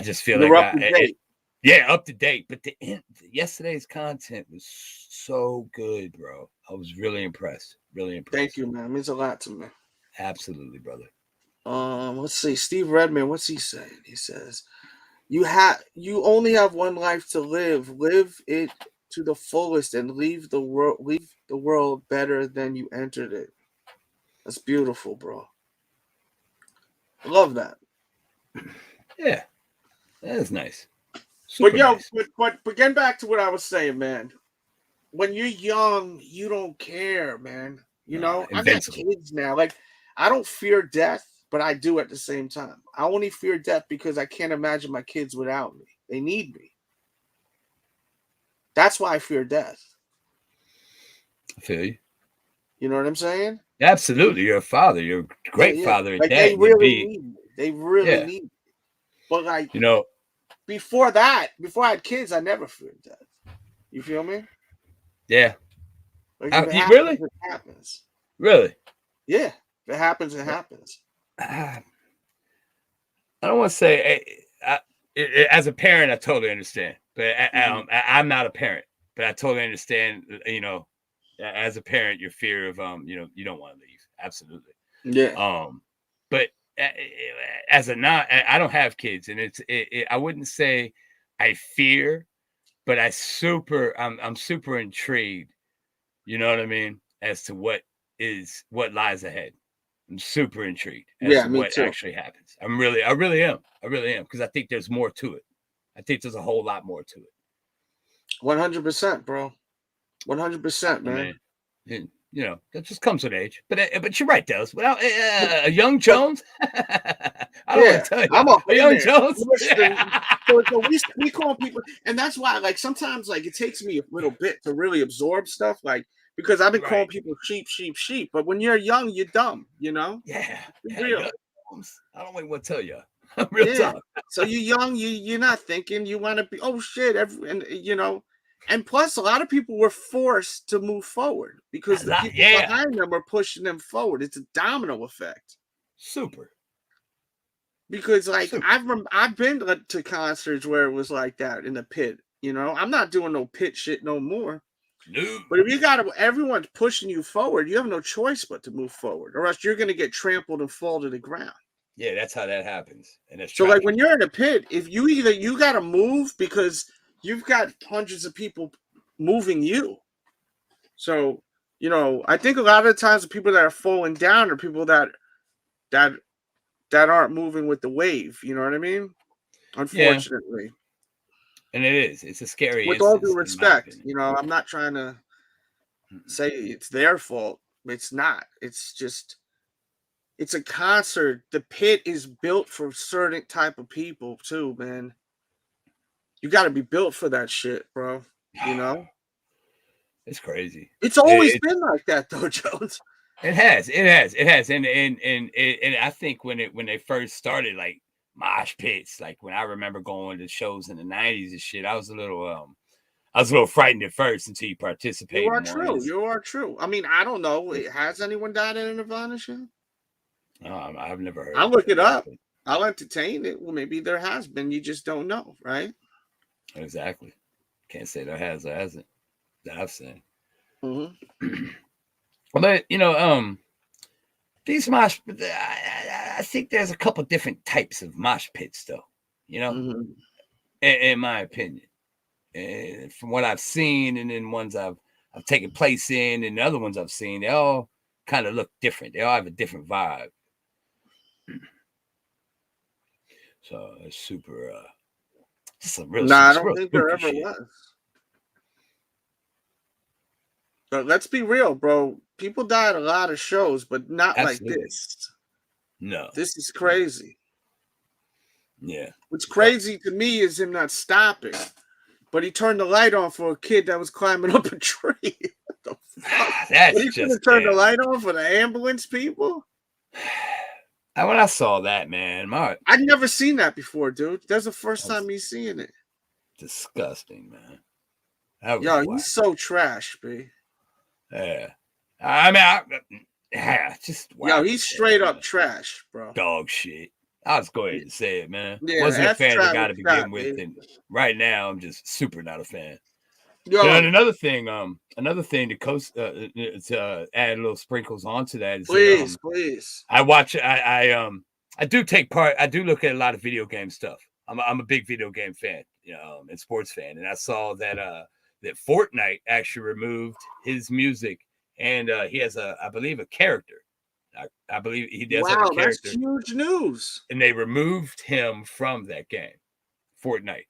B: just feel
A: You're
B: like
A: up to date.
B: Up to date. But yesterday's content was so good, bro. I was really impressed. Really impressed.
A: Thank you, man. It means a lot to me.
B: Absolutely, brother.
A: Let's see. Steve Redman, what's he saying? He says, You only have one life to live. Live it to the fullest and leave the world better than you entered it. That's beautiful, bro. Love that.
B: Yeah, that is nice. Super
A: But yo,
B: nice.
A: but getting back to what I was saying, man. When you're young, you don't care, man. You know, I got
B: invincible.
A: kids now. Like, I don't fear death, but I do at the same time. I only fear death because I can't imagine my kids without me. They need me. That's why I fear death.
B: I feel you.
A: You know what I'm saying?
B: Absolutely. You're a father. You're a great
A: Yeah.
B: father and
A: Like,
B: dad.
A: they really
B: You'd be,
A: need me. They really
B: Yeah.
A: need me. But like,
B: you know,
A: before that, before I had kids, I never feared death. You feel me?
B: yeah.
A: Like, if it happens,
B: Really?
A: it happens.
B: Really?
A: Yeah. If it happens, it happens.
B: I don't want to say as a parent, I totally understand, but I'm not a parent, but I totally understand, you know, as a parent, your fear of, you know, you don't want to leave. Absolutely.
A: Yeah.
B: But as a I don't have kids, and I wouldn't say I fear, but I'm super intrigued. You know what I mean? As to what lies ahead. I'm super intrigued as
A: Yeah,
B: to
A: me
B: what
A: too.
B: actually happens. I really am. Because I think there's more to it. I think there's a whole lot more to it.
A: 100%, bro. 100%, man.
B: I mean, you know, that just comes with age. But you're right, Delz. Well, a young Jones. I don't want to tell you.
A: I'm up
B: a
A: in
B: young
A: there.
B: Jones.
A: So we call people, and that's why, like, sometimes, like, it takes me a little bit to really absorb stuff, like, because I've been calling people sheep. But when you're young, you're dumb, you know?
B: Yeah.
A: Real.
B: Young Jones. I don't want to tell you. Real talk.
A: So you're young, you're not thinking, you want to be, oh shit, and you know. And plus, a lot of people were forced to move forward because the people behind them are pushing them forward. It's a domino effect.
B: Super.
A: Because like I've been to concerts where it was like that in the pit. You know, I'm not doing no pit shit no more.
B: No.
A: But if everyone's pushing you forward, you have no choice but to move forward, or else you're going to get trampled and fall to the ground.
B: Yeah, that's how that happens. And it's
A: so like when you're in a pit, if you got to move because you've got hundreds of people moving you. So, you know, I think a lot of the times the people that are falling down are people that aren't moving with the wave. You know what I mean? Unfortunately.
B: Yeah. And it is. It's a scary
A: with all due respect, you know, I'm not trying to say it's their fault. It's not. It's just, it's a concert. The pit is built for certain type of people too, man. You got to be built for that shit, bro. You know?
B: It's crazy.
A: It's always been like that, though, Jones.
B: It has. And I think when they first started, like mosh pits, like when I remember going to shows in the 90s and shit, I was a little frightened at first until you participate.
A: You are true. I mean, I don't know. Has anyone died in a Nirvana show?
B: I've never heard.
A: I'll look it up. I'll entertain it. Well, maybe there has been. You just don't know, right?
B: Exactly. Can't say there has or hasn't. That I've seen.
A: Mm-hmm.
B: But you know, these mosh, I think there's a couple different types of mosh pits, though. You know, in my opinion, and from what I've seen, and then ones I've taken place in, and the other ones I've seen, they all kind of look different. They all have a different vibe. So it's super. Just a real.
A: I don't think there ever was. But let's be real, bro. People die at a lot of shows, but not like this.
B: No.
A: This is crazy.
B: Yeah.
A: What's crazy to me is him not stopping. But he turned the light on for a kid that was climbing up a tree. What the fuck?
B: That's
A: he couldn't turn the light on for the ambulance people?
B: When I saw that, man,
A: I'd never seen that before, dude. That's the first time me seeing it.
B: Disgusting, man.
A: Yo, he's so trash, B.
B: Yeah. I mean, just wow.
A: Yo, he's straight up trash, bro.
B: Dog shit. I'll just go ahead and say it, man.
A: Yeah,
B: wasn't a fan of the guy to begin with, and right now I'm just super not a fan.
A: Yo,
B: and another thing to add little sprinkles onto that is
A: please.
B: I watch. I do take part. I do look at a lot of video game stuff. I'm a big video game fan, you know, and sports fan, and I saw that that Fortnite actually removed his music, and he has I believe a character I believe he does have a
A: Wow, that's
B: character,
A: huge news.
B: and they removed him from that game, Fortnite.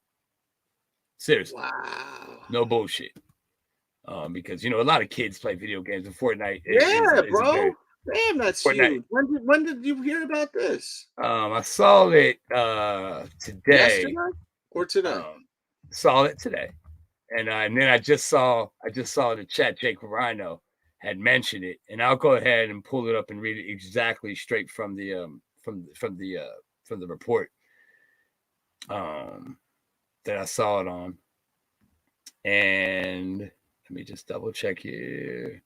B: Seriously,
A: Wow.
B: no bullshit. Because a lot of kids play video games, and Fortnite
A: Yeah,
B: is a
A: bro.
B: very
A: Damn, that's
B: Fortnite.
A: huge. When did you hear about this?
B: I saw it today.
A: Yesterday or today?
B: Saw it today, and then I just saw the chat. Jake Rhino had mentioned it, and I'll go ahead and pull it up and read it exactly straight from the report that I saw it on. And let me just double check here.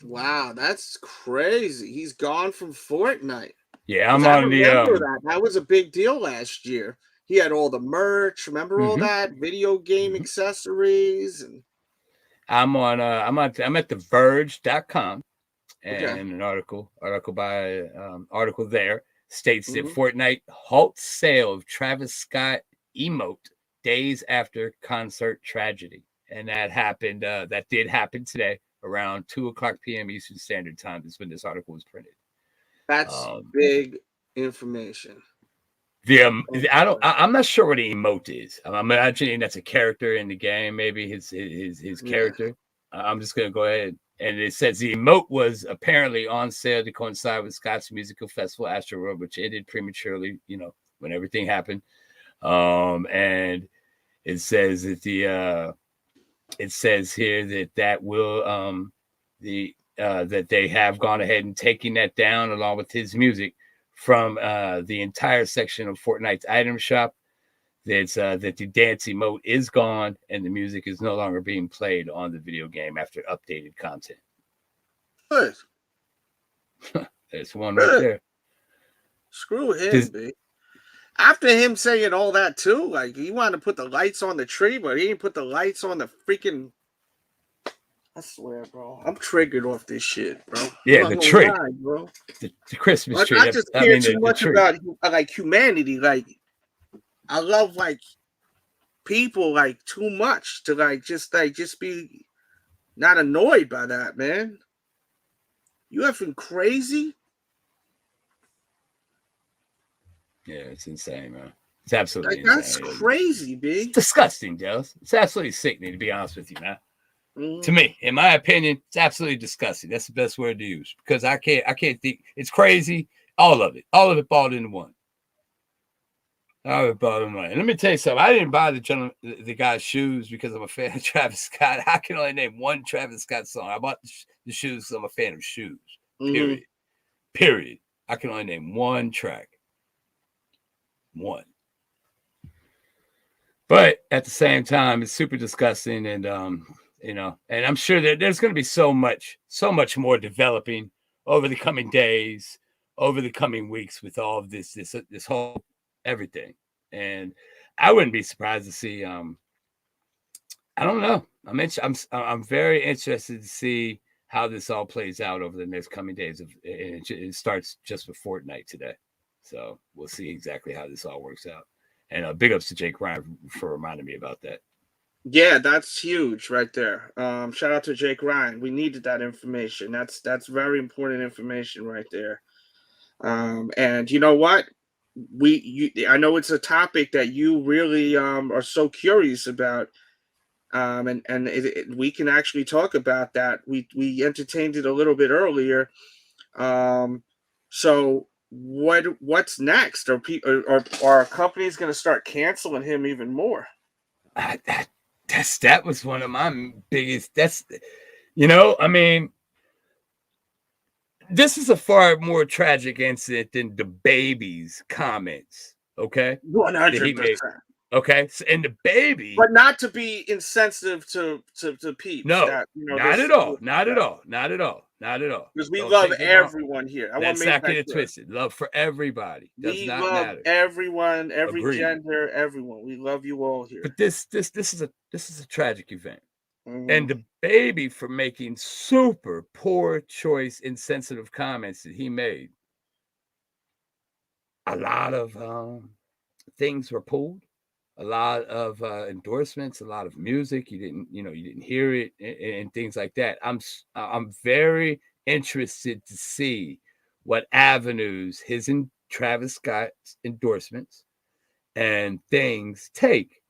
A: Wow, that's crazy. He's gone from Fortnite.
B: Yeah, I'm
A: I
B: on the
A: remember that. That was a big deal last year. He had all the merch. Remember all that video game accessories, and
B: I'm at theverge.com, and
A: okay.
B: an article there states that Fortnite halts sale of Travis Scott emote days after concert tragedy. And that happened, that did happen today around 2:00 p.m. Eastern Standard Time is when this article was printed.
A: That's big information.
B: I'm not sure what an emote is. I'm imagining that's a character in the game, maybe his character. I'm just gonna go ahead, and it says the emote was apparently on sale to coincide with Scott's musical festival Astroworld, which ended prematurely, when everything happened. And it says that it says here that will that they have gone ahead and taken that down along with his music from the entire section of Fortnite's item shop. That's that the dance emote is gone and the music is no longer being played on the video game after updated content.
A: Good.
B: There's one right there.
A: Screw him, B. After him saying all that too, like he wanted to put the lights on the tree, but he didn't put the lights on the freaking. I swear, bro, I'm triggered off this shit, bro.
B: Yeah, the tree,
A: bro.
B: The Christmas tree.
A: I just care too much about like humanity. Like I love like people like too much to just be not annoyed by that, man. You effing crazy.
B: Yeah, it's insane, man. It's absolutely
A: insane. That's crazy, B.
B: It's disgusting, Delz. It's absolutely sickening, to be honest with you, man. To me, in my opinion, it's absolutely disgusting. That's the best word to use because I can't think. It's crazy. All of it balled into one. All of it balled into one. And let me tell you something. I didn't buy the guy's shoes because I'm a fan of Travis Scott. I can only name one Travis Scott song. I bought the shoes because I'm a fan of shoes. Period. I can only name one track. One. But at the same time, it's super disgusting, and and I'm sure that there's going to be so much more developing over the coming days, over the coming weeks with all of this whole everything. And I wouldn't be surprised to see. I don't know. I'm very interested to see how this all plays out over the next coming days. It starts just with Fortnite today. So we'll see exactly how this all works out. And big ups to Jake Ryan for reminding me about that.
A: Yeah, that's huge right there. Shout out to Jake Ryan. We needed that information. That's very important information right there. And you know what? I know it's a topic that you really are so curious about. And we can actually talk about that. We entertained it a little bit earlier. So what's next? Are companies going to start canceling him even more?
B: That was one of my biggest. I mean, this is a far more tragic incident than the baby's comments. Okay,
A: 100%.
B: Okay, so, and the baby,
A: but not to be insensitive to peeps.
B: No, not at all.
A: Because we love everyone here.
B: Let's not get it twisted. Love for everybody. Does not matter.
A: Everyone, every gender, everyone. We love you all here.
B: But this is a tragic event, and the baby for making super poor choice, insensitive comments that he made. A lot of things were pulled. A lot of endorsements, a lot of music. You didn't hear it, and things like that. I'm very interested to see what avenues his and Travis Scott's endorsements and things take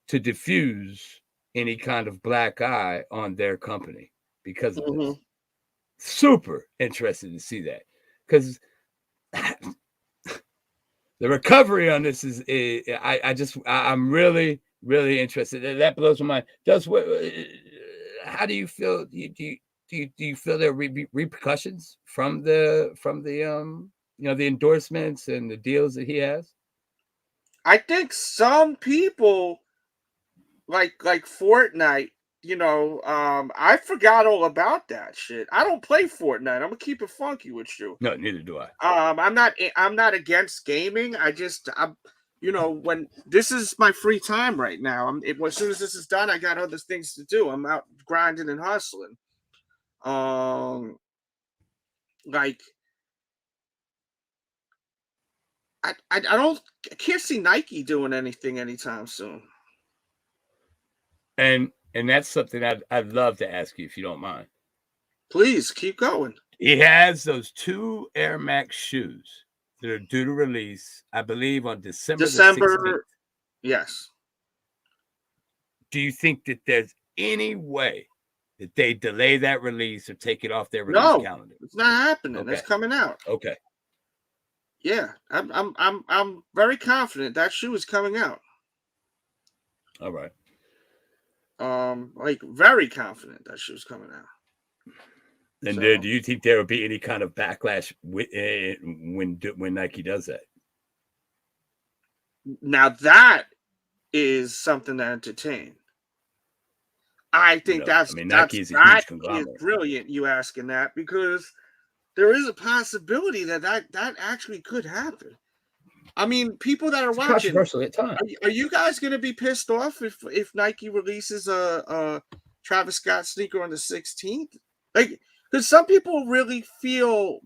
B: to diffuse any kind of black eye on their company because of this. Super interested to see that, because the recovery on this is I'm really interested. That blows my mind. Just how do you feel? Do you feel there are repercussions from the the endorsements and the deals that he has?
A: I think some people like Fortnite, I forgot all about that shit. I don't play Fortnite. I'm gonna keep it funky with you.
B: No, neither do I.
A: I'm not against gaming. When this is my free time right now. As soon as this is done, I got other things to do. I'm out grinding and hustling. I can't see Nike doing anything anytime soon.
B: And that's something I'd love to ask you if you don't mind.
A: Please keep going.
B: He has those 2 Air Max shoes that are due to release, I believe, on December 16th.
A: Yes.
B: Do you think that there's any way that they delay that release or take it off their release calendar?
A: It's not happening.
B: Okay.
A: It's coming out.
B: Okay.
A: Yeah, I'm very confident that shoe is coming out.
B: All right.
A: Very confident that shoe's coming out.
B: And do you think there will be any kind of backlash when Nike does that?
A: Now that is something to entertain. I think
B: Nike is a huge conglomerate.
A: Is brilliant. You asking that, because there is a possibility that actually could happen. I mean, people that are watching,
B: controversial at times.
A: Are you guys going to be pissed off if Nike releases a Travis Scott sneaker on the 16th? Because some people really feel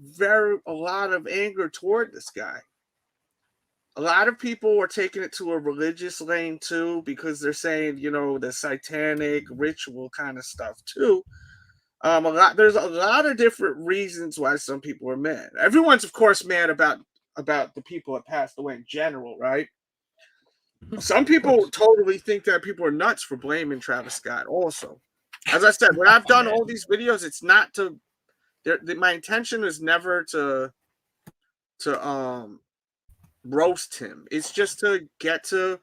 A: a lot of anger toward this guy. A lot of people are taking it to a religious lane too, because they're saying, the satanic ritual kind of stuff too. There's a lot of different reasons why some people are mad. Everyone's, of course, mad about the people that passed away in general, right? Some people totally think that people are nuts for blaming Travis Scott also. As I said, when I've done all these videos, it's not to my intention is never to roast him. It's just to get to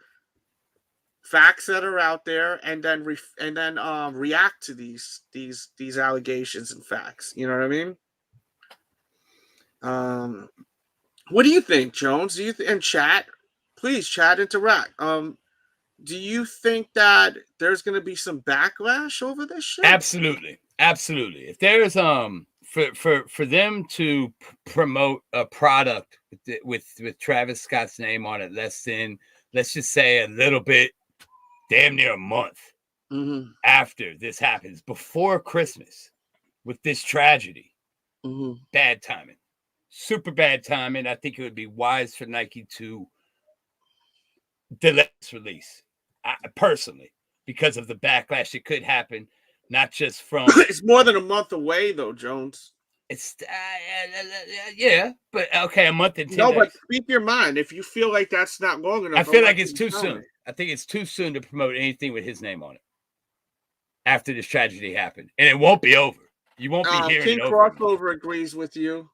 A: facts that are out there and then react to these allegations and facts. You know what I mean? What do you think, Jones? Do you and chat? Please chat, interact. Do you think that there's going to be some backlash over this shit?
B: Absolutely. If there's for them to promote a product with Travis Scott's name on it let's just say a little bit, damn near a month after this happens, before Christmas, with this tragedy, bad timing, super bad timing. I think it would be wise for Nike to delay this release, personally, because of the backlash that could happen, not just from.
A: It's more than a month away, though, Jones.
B: It's yeah, but okay, a month and 10 days.
A: But speak your mind. If you feel like that's not long enough,
B: I feel like it's too soon. I think it's too soon to promote anything with his name on it after this tragedy happened, and it won't be over. You won't be hearing
A: King
B: it over.
A: Crossover agrees with you.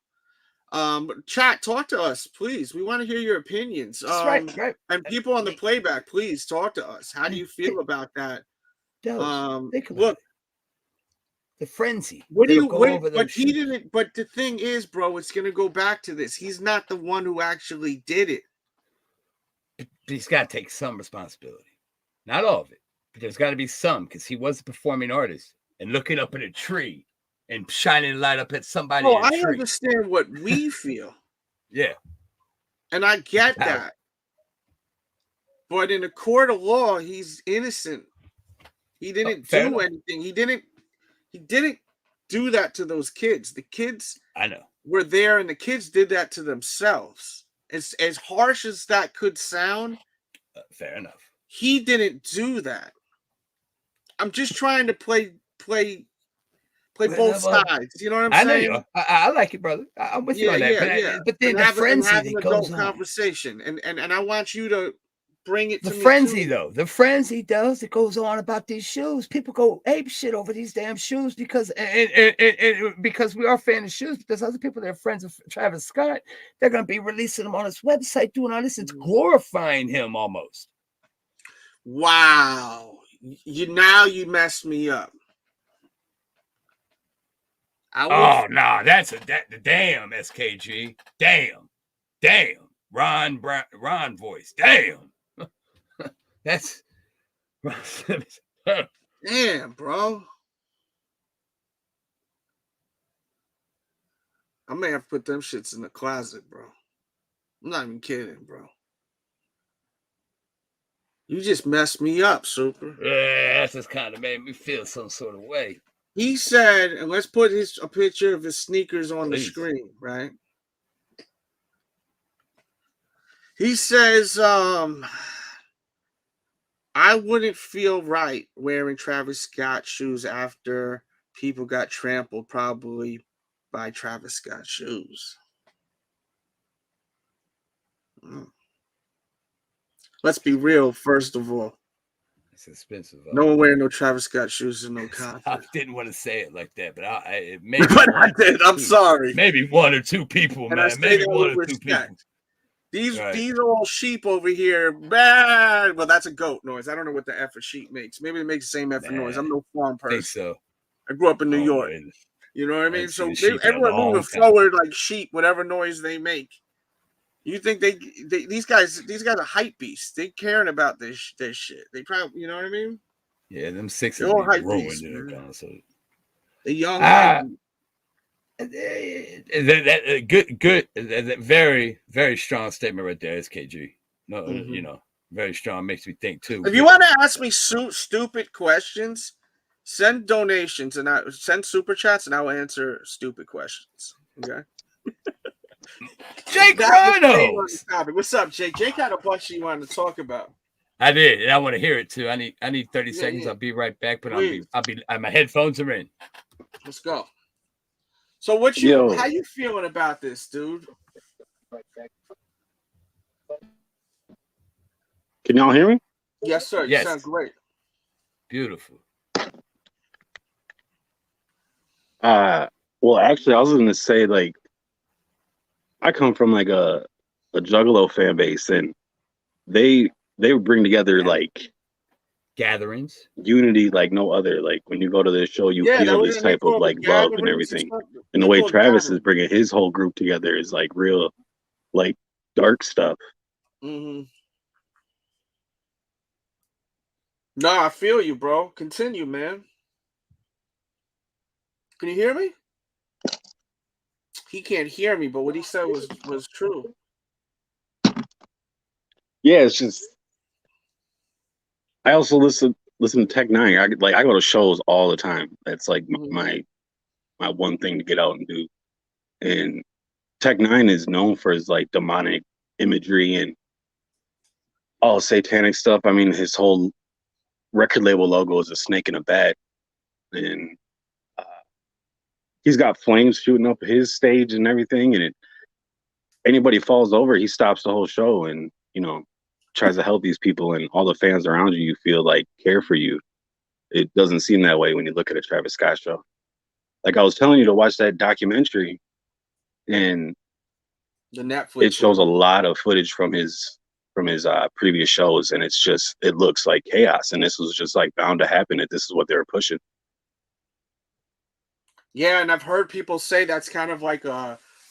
A: Chat, talk to us, please. We want to hear your opinions.
B: That's right.
A: And people on the playback, please talk to us. How do you feel about that?
B: Look, the frenzy.
A: What do you? But he didn't. But the thing is, bro, it's gonna go back to this. He's not the one who actually did it.
B: But he's got to take some responsibility. Not all of it, but there's got to be some, because he was a performing artist, and looking up at a tree and shining a light up at somebody.
A: Oh, I understand what we feel.
B: Yeah.
A: And I get that. But in a court of law, he's innocent. He didn't do anything. He didn't do that to those kids. The kids were there, and the kids did that to themselves. As harsh as that could sound,
B: fair enough.
A: He didn't do that. I'm just trying to play Play both
B: Well,
A: sides. You know what I'm
B: I know
A: saying?
B: you are. I like it, brother. I'm with you on that. But then
A: And
B: the
A: and
B: frenzy
A: have an
B: that goes
A: adult
B: on.
A: conversation. And I want you to bring it
B: The
A: to me
B: frenzy,
A: too.
B: though, the frenzy does that goes on about these shoes. People go ape shit over these damn shoes because and because we are fans of shoes. But there's other people that are friends of Travis Scott. They're gonna be releasing them on his website, doing all this. It's glorifying him almost.
A: Wow. You messed me up.
B: Oh no, that's that damn SKG. Damn. Ron voice. Damn. That's
A: damn, bro. I may have put them shits in the closet, bro. I'm not even kidding, bro. You just messed me up, Super.
B: Yeah, that just kind of made me feel some sort of way.
A: He said, and let's put a picture of his sneakers on
B: Please.
A: the screen, right? He says, I wouldn't feel right wearing Travis Scott shoes after people got trampled probably by Travis Scott shoes. Let's be real, first of all.
B: It's expensive.
A: No one wearing no Travis Scott shoes in no concert.
B: I didn't want to say it like that, but maybe
A: but I did. I'm sorry.
B: Maybe one or two people,
A: and
B: man.
A: I say
B: Maybe
A: that
B: one
A: with
B: or two
A: respect.
B: people.
A: These are all sheep over here. Bad. Well, that's a goat noise. I don't know what the F a sheep makes. Maybe it makes the same F noise. I'm no farm person.
B: Think so.
A: I grew up in New York.
B: Man.
A: You know what I mean? So
B: everyone
A: moving forward like sheep, whatever noise they make. You think these guys are hype beasts? They caring about this shit. They probably, you know what I mean?
B: Yeah, them sixes
A: all hype
B: growing
A: beasts,
B: in the concert.
A: The young hype
B: good, very, very strong statement right there, SKG. No, you know, very strong. Makes me think too.
A: If you want to ask me stupid questions, send donations and I send super chats and I will answer stupid questions. Okay.
B: Jake Rhinos.
A: What's up, Jake? Jake had a bunch you wanted to talk about.
B: I did, and I want to hear it too. I need 30 seconds.
A: Yeah.
B: I'll be right back, but my headphones are in.
A: Let's go. So how you feeling about this, dude?
C: Can y'all hear me?
A: Yes, sir. You sound great.
B: Beautiful.
C: Well, actually, I was going to say, like, I come from like a Juggalo fan base, and they would bring together like
B: gatherings,
C: unity like no other. Like when you go to this show, you feel this type of like love and everything. And the way Travis is bringing his whole group together is like real, like dark stuff.
A: Mm-hmm. No, I feel you, bro. Continue, man. Can you hear me? He can't hear me, but what he said was true.
C: Yeah, it's just I also listen to Tech Nine. I go to shows all the time. That's like my one thing to get out and do. And Tech Nine is known for his like demonic imagery and all satanic stuff. I mean, his whole record label logo is a snake in a bat, and he's got flames shooting up his stage and everything. And anybody falls over, he stops the whole show and tries to help these people, and all the fans around you feel like care for you. It doesn't seem that way when you look at a Travis Scott show. Like I was telling you to watch that documentary, and
A: the Netflix
C: it shows a lot of footage from his previous shows, and it looks like chaos, and this was just like bound to happen, that this is what they were pushing.
A: Yeah, and I've heard people say that's kind of like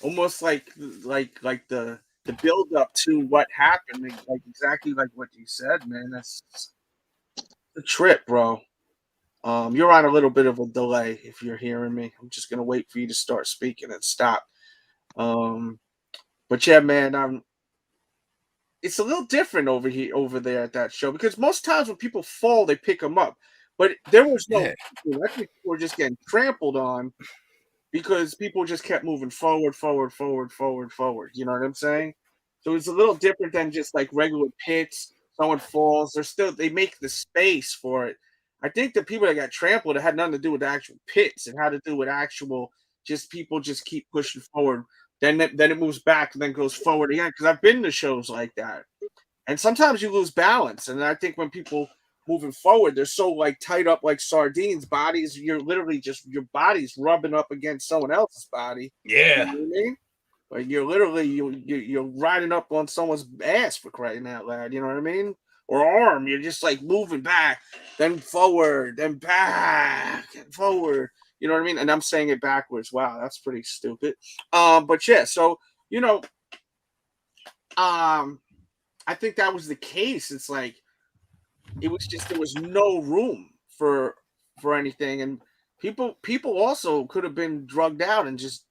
A: almost like the build up to what happened, like exactly like what you said, man. That's the trip, bro. You're on a little bit of a delay if you're hearing me. I'm just gonna wait for you to start speaking and stop. But yeah, man, it's a little different over there at that show, because most times when people fall, they pick them up. But there was no people. I think people were just getting trampled on because people just kept moving forward. You know what I'm saying? So it's a little different than just like regular pits. Someone falls, they make the space for it. I think the people that got trampled, it had nothing to do with the actual pits. It had to do with actual just people just keep pushing forward. Then it moves back and then goes forward again. Because I've been to shows like that, and sometimes you lose balance. And I think when people moving forward, they're so like tight up like sardines. Bodies, you're literally just your body's rubbing up against someone else's body.
B: Yeah.
A: You know what I mean? Like you're literally you're riding up on someone's ass for crying out loud. You know what I mean? Or arm. You're just like moving back, then forward, then back, and forward. You know what I mean? And I'm saying it backwards. Wow, that's pretty stupid. But yeah, so you know, I think that was the case. It's like it was just there was no room for anything, and people also could have been drugged out and just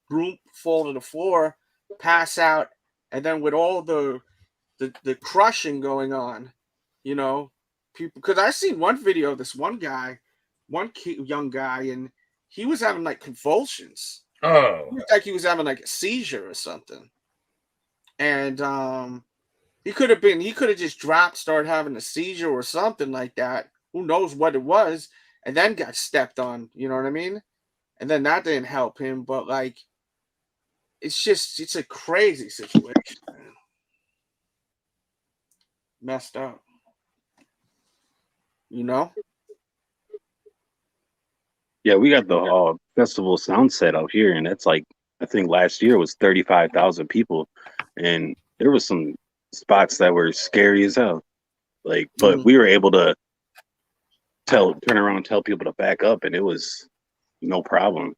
A: fall to the floor, pass out, and then with all the crushing going on, you know, people. Because I seen one video of this one guy, young guy, and he was having like convulsions.
B: Oh,
A: It looked like he was having like a seizure or something, and he could have just dropped, started having a seizure or something like that. Who knows what it was, and then got stepped on. You know what I mean? And then that didn't help him. But like, it's a crazy situation, man. Messed up. You know?
C: Yeah, we got the festival sound set out here, and that's like I think last year was 35,000 people, and there was some spots that were scary as hell. Like, but we were able to turn around and tell people to back up, and it was no problem.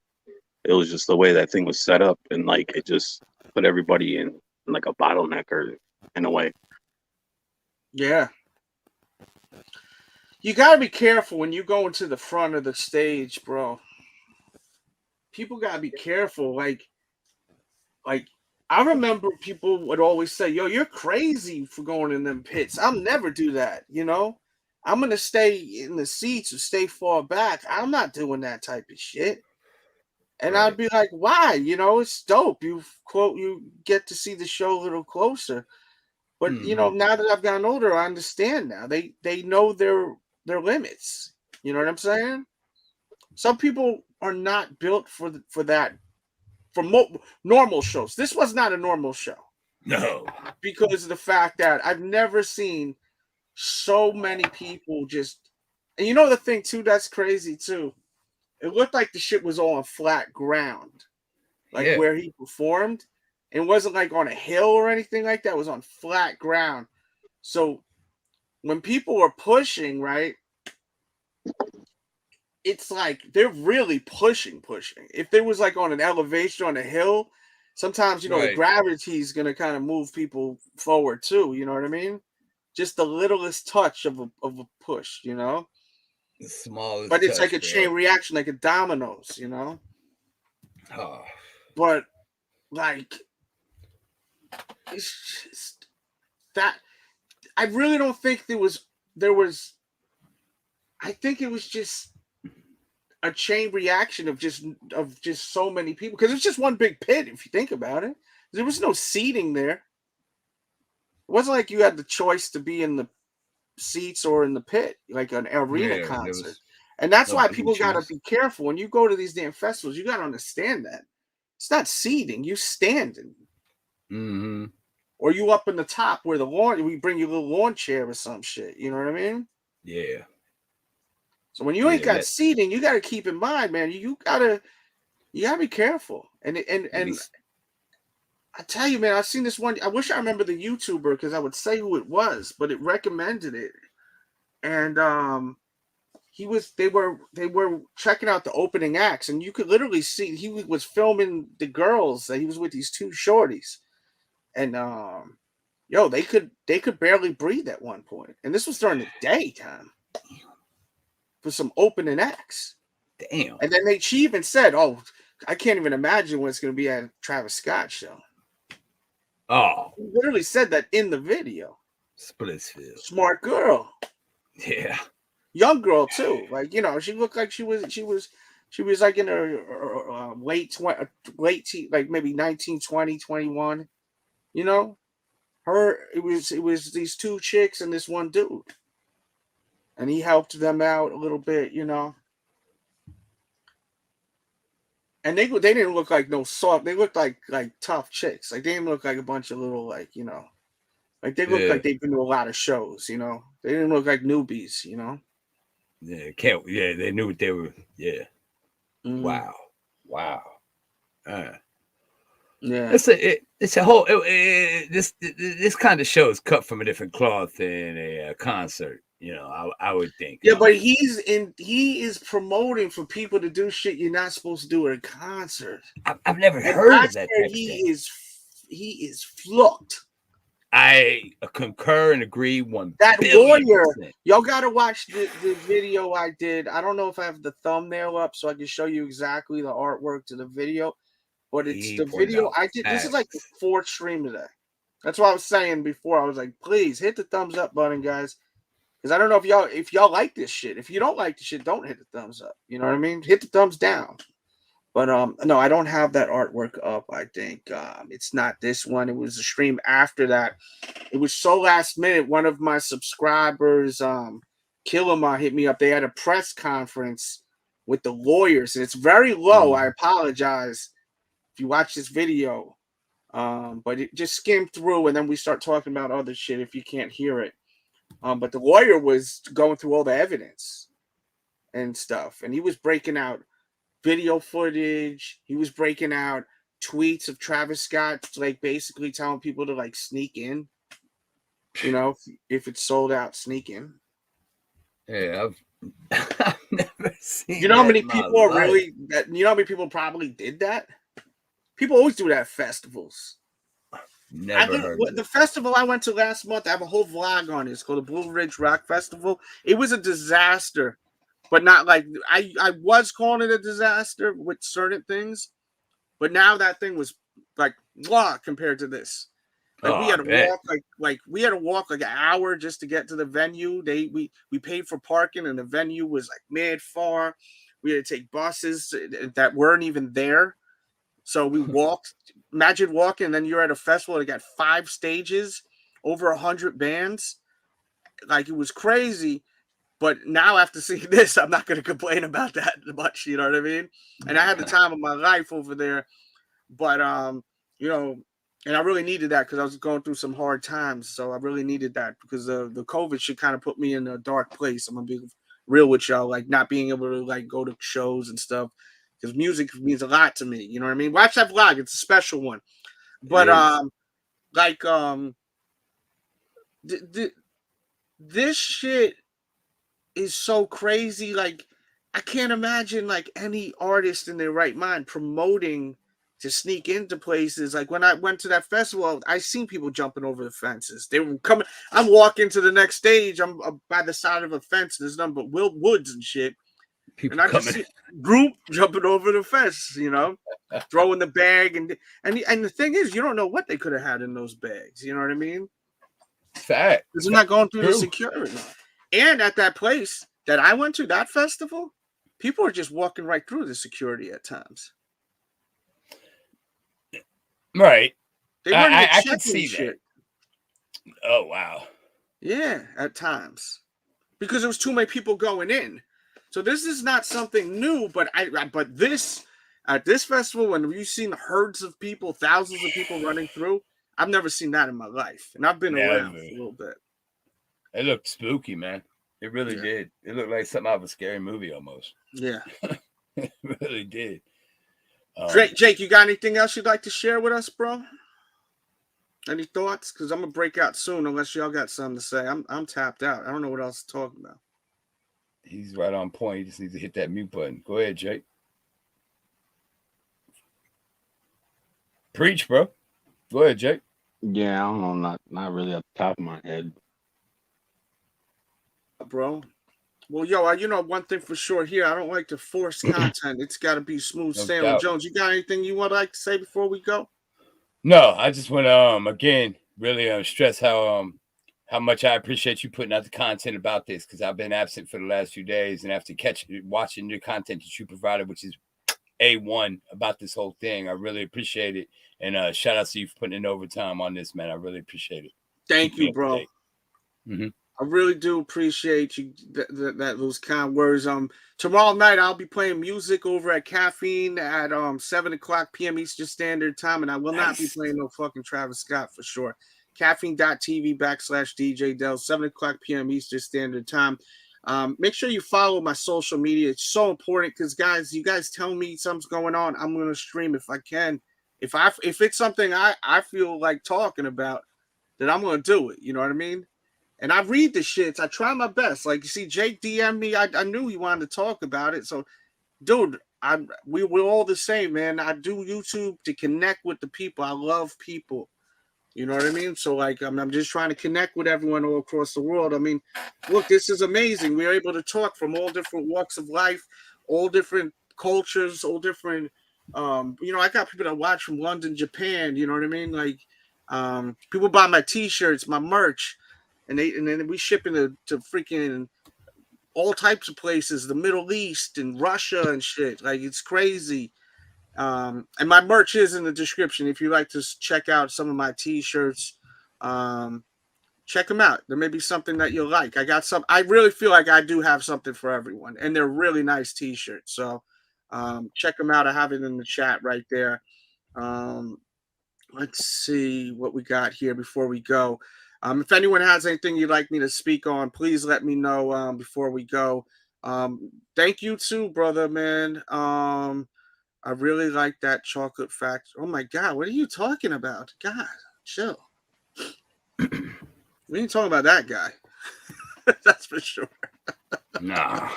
C: It was just the way that thing was set up, and like it just put everybody in like a bottleneck or in a way.
A: Yeah. You gotta be careful when you go into the front of the stage, bro. People gotta be careful. Like I remember people would always say, "Yo, you're crazy for going in them pits. I'll never do that." You know, I'm gonna stay in the seats or stay far back. I'm not doing that type of shit. And
B: Right.
A: I'd be like, "Why? You know, it's dope. You get to see the show a little closer." But you know, now that I've gotten older, I understand now. They know their limits. You know what I'm saying? Some people are not built for that. For normal shows, this was not a normal show.
B: No.
A: Because of the fact that I've never seen so many people just. And you know the thing too that's crazy too. It looked like the shit was all on flat ground, like where he performed. It wasn't like on a hill or anything like that. It was on flat ground. So when people were pushing, right, it's like they're really pushing. If there was like on an elevation on a hill, sometimes you know the gravity is gonna kind of move people forward too. You know what I mean? Just the littlest touch of a push, you know.
B: The smallest.
A: But it's like a chain reaction, like a dominoes, you know.
B: Oh.
A: But like, it's just that I really don't think there was. I think it was just a chain reaction of just so many people because it's just one big pit. If you think about it, there was no seating there. It wasn't like you had the choice to be in the seats or in the pit, like an arena concert. And that's why people got to be careful when you go to these damn festivals. You got to understand that it's not seating; you standing, or you up in the top where the lawn. We bring you a little lawn chair or some shit. You know what I mean?
B: Yeah.
A: So when you ain't got seating, you got to keep in mind, man. You gotta be careful. And I tell you, man, I've seen this one. I wish I remember the YouTuber because I would say who it was, but it recommended it. And they were checking out the opening acts, and you could literally see he was filming the girls that he was with, these two shorties, and they could barely breathe at one point, and this was during the daytime for some opening acts.
B: Damn.
A: And then she even said, "Oh, I can't even imagine what it's going to be at a Travis Scott show."
B: Oh,
A: he literally said that in the video.
B: Splitsville.
A: Smart girl.
B: Yeah.
A: Young girl too. Like, you know, she looked like she was like in her late like maybe 19, 20, 21. You know, it was these two chicks and this one dude. and he helped them out a little bit, you know. And they didn't look like no soft. They looked like tough chicks. Like they didn't look like a bunch of little like, you know, like they looked like they've been to a lot of shows, you know. They didn't look like newbies, you know.
B: Yeah, they knew what they were. Yeah. Wow.
A: Yeah.
B: It's a whole this kind of show is cut from a different cloth than a concert. You know, I would think.
A: Yeah, but he is promoting for people to do shit you're not supposed to do at a concert.
B: I've never heard of that.
A: He is flunked.
B: I concur and agree.
A: That lawyer, y'all gotta watch the video I did. I don't know if I have the thumbnail up so I can show you exactly the artwork to the video, but it's the video I did. This is like the 4th stream today. That's what I was saying before. I was like, please hit the thumbs up button, guys. Because I don't know if y'all like this shit. If you don't like the shit, don't hit the thumbs up. You know what I mean? Hit the thumbs down. But no, I don't have that artwork up. I think it's not this one. It was a stream after that. It was so last minute. One of my subscribers, Killama, hit me up. They had a press conference with the lawyers, and it's very low. I apologize if you watch this video, but it just skimmed through, and then we start talking about other shit if you can't hear it. But the lawyer was going through all the evidence and stuff, and he was breaking out video footage. He was breaking out tweets of Travis Scott, like basically telling people to like sneak in. You know, if it's sold out, sneak in.
B: Yeah, I've never seen.
A: You know how many people are really that? You know how many people probably did that? People always do that at festivals.
B: Never heard
A: the festival I went to last month. I have a whole vlog on it. It's called the Blue Ridge Rock Festival. It was a disaster, but not like I was calling it a disaster with certain things, but now that thing was like blah compared to this. Like we had to walk like we had to walk like an hour just to get to the venue. We paid for parking, and the venue was like mad far. We had to take buses that weren't even there. So we walked. Imagine walking, and then you're at a festival that got 5 stages, over 100 bands. Like it was crazy. But now after seeing this, I'm not going to complain about that much. You know what I mean? And I had the time of my life over there. But you know, and I really needed that because I was going through some hard times. So I really needed that because the COVID shit kind of put me in a dark place. I'm gonna be real with y'all, like not being able to like go to shows and stuff. Because music means a lot to me, you know what I mean? Watch that vlog; it's a special one. But this shit is so crazy. Like, I can't imagine like any artist in their right mind promoting to sneak into places. Like when I went to that festival, I seen people jumping over the fences. They were coming. I'm walking to the next stage. I'm by the side of a fence. There's nothing but woods and shit.
B: People
A: and I just see a group jumping over the fence, you know, throwing the bag. And the thing is, you don't know what they could have had in those bags. You know what I mean?
B: Fact.
A: Because they're not going through the security. And at that place that I went to, that festival, people are just walking right through the security at times.
B: Right.
A: They weren't
B: I can see shit. That. Oh, wow.
A: Yeah, at times. Because there was too many people going in. So this is not something new, but this at this festival, when you've seen herds of people, thousands of people running through, I've never seen that in my life. And I've been around for a little bit.
B: It looked spooky, man. It really did. It looked like something out of a scary movie almost.
A: Yeah.
B: It really did.
A: Jake, you got anything else you'd like to share with us, bro? Any thoughts? Because I'm gonna break out soon unless y'all got something to say. I'm tapped out. I don't know what else to talk about.
B: He's right on point. He just needs to hit that mute button. Go ahead, Jake. Preach, bro. Go ahead, Jake.
C: Yeah, I don't know. Not really at the top of my head.
A: Bro. Well, yo, you know one thing for sure here. I don't like to force content. It's got to be smooth sailing. Jones, you got anything you would like to say before we go?
B: No, I just want to again really stress how much I appreciate you putting out the content about this, because I've been absent for the last few days, and after watching your content that you provided, which is A1 about this whole thing, I really appreciate it. And shout out to you for putting in overtime on this, man. I really appreciate it.
A: Thank you, bro. I really do appreciate you that those kind words. Tomorrow night I'll be playing music over at Caffeine at 7 o'clock p.m. Eastern Standard Time, and I will not be playing no fucking Travis Scott for sure. Caffeine.tv/DJ Delz, 7 o'clock p.m. Eastern Standard Time. Make sure you follow my social media. It's so important because guys, you guys tell me something's going on, I'm gonna stream if I can. If it's something I feel like talking about, then I'm gonna do it. You know what I mean? And I read the shits. I try my best. Like, you see, Jake DM me. I knew he wanted to talk about it. So, dude, we're all the same, man. I do YouTube to connect with the people. I love people. You know what I mean? So, like, I'm just trying to connect with everyone all across the world. I mean, look, this is amazing. We're able to talk from all different walks of life, all different cultures, all different. I got people that watch from London, Japan. You know what I mean? Like, people buy my T-shirts, my merch. And then we ship into freaking all types of places, the Middle East and Russia and shit. Like, it's crazy. And my merch is in the description. If you like to check out some of my T-shirts, check them out. There may be something that you'll like. I really feel like I do have something for everyone, and they're really nice T-shirts. So check them out. I have it in the chat right there. Let's see what we got here before we go. If anyone has anything you'd like me to speak on, please let me know before we go. Thank you too, brother, man. I really like that chocolate fact. Oh my God, what are you talking about? God, chill. We ain't talking about that guy. That's for sure.
B: Nah.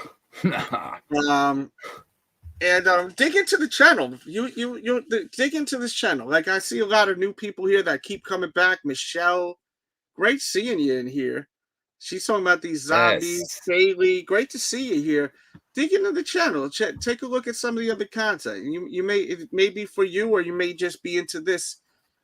A: And dig into the channel. You dig into this channel. Like, I see a lot of new people here that keep coming back. Michelle, great seeing you in here. She's talking about these zombies.
B: Yes.
A: Haley, great to see you here. Dig into the channel. Take a look at some of the other content. It may be for you, or you may just be into this.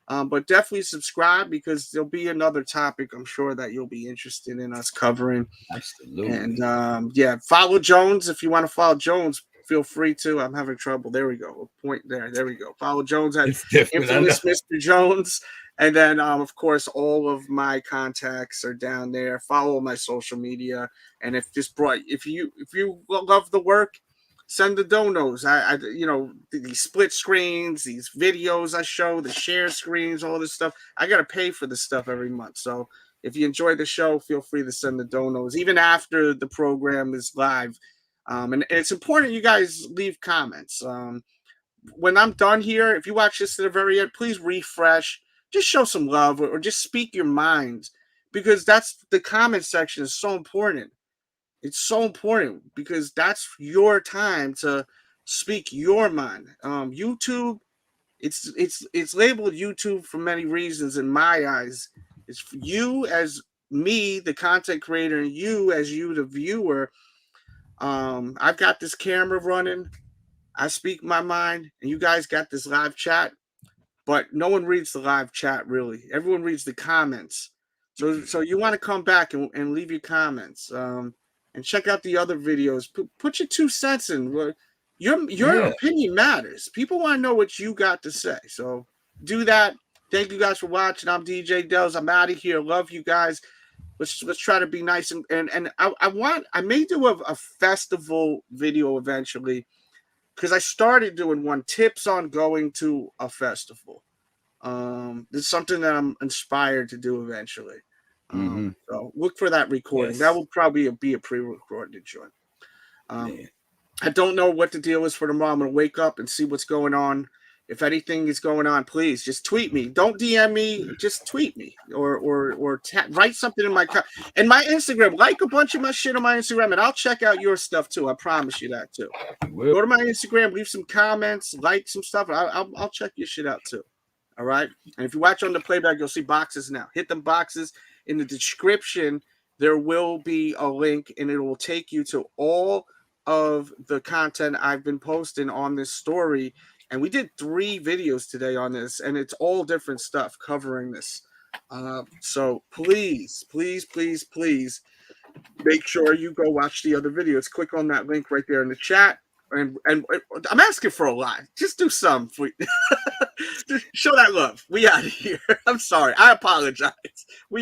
A: But definitely subscribe, because there'll be another topic I'm sure that you'll be interested in us covering.
B: Absolutely.
A: And follow Jones if you want to follow Jones. Feel free to. I'm having trouble. There we go. A point there. There we go. Follow Jones at Infamous Mr. Jones. And then, of course, all of my contacts are down there. Follow my social media. And if you love the work, send the donos. These split screens, these videos I show, the share screens, all this stuff. I got to pay for this stuff every month. So if you enjoy the show, feel free to send the donos, even after the program is live. And it's important you guys leave comments. When I'm done here, if you watch this to the very end, please refresh. Just show some love, or just speak your mind, because that's the comment section is so important. It's so important because that's your time to speak your mind. YouTube, it's labeled YouTube for many reasons in my eyes. It's for you as me, the content creator, and you as you, the viewer. I've got this camera running. I speak my mind, and you guys got this live chat, but no one reads the live chat really. Everyone reads the comments. So you want to come back and leave your comments. And check out the other videos. Put your 2 cents in. Your opinion matters. People want to know what you got to say. So do that. Thank you guys for watching. I'm DJ Delz. I'm out of here. Love you guys. Let's try to be nice, and I may do a festival video eventually, because I started doing one, tips on going to a festival. This is something that I'm inspired to do eventually. So look for that recording. Yes. That will probably be a pre-recorded joint. I don't know what the deal is for tomorrow. I'm gonna wake up and see what's going on. If anything is going on, please just tweet me. Don't DM me. Just tweet me or write something in my Instagram. Like a bunch of my shit on my Instagram, and I'll check out your stuff too. I promise you that too. Go to my Instagram, leave some comments, like some stuff. I'll check your shit out too. All right. And if you watch on the playback, you'll see boxes now. Hit them boxes. In the description, there will be a link, and it will take you to all of the content I've been posting on this story. And we did 3 videos today on this, and it's all different stuff covering this. So please, please, please, please make sure you go watch the other videos. Click on that link right there in the chat. And I'm asking for a lot. Just do some. Show that love. We out of here. I'm sorry. I apologize. We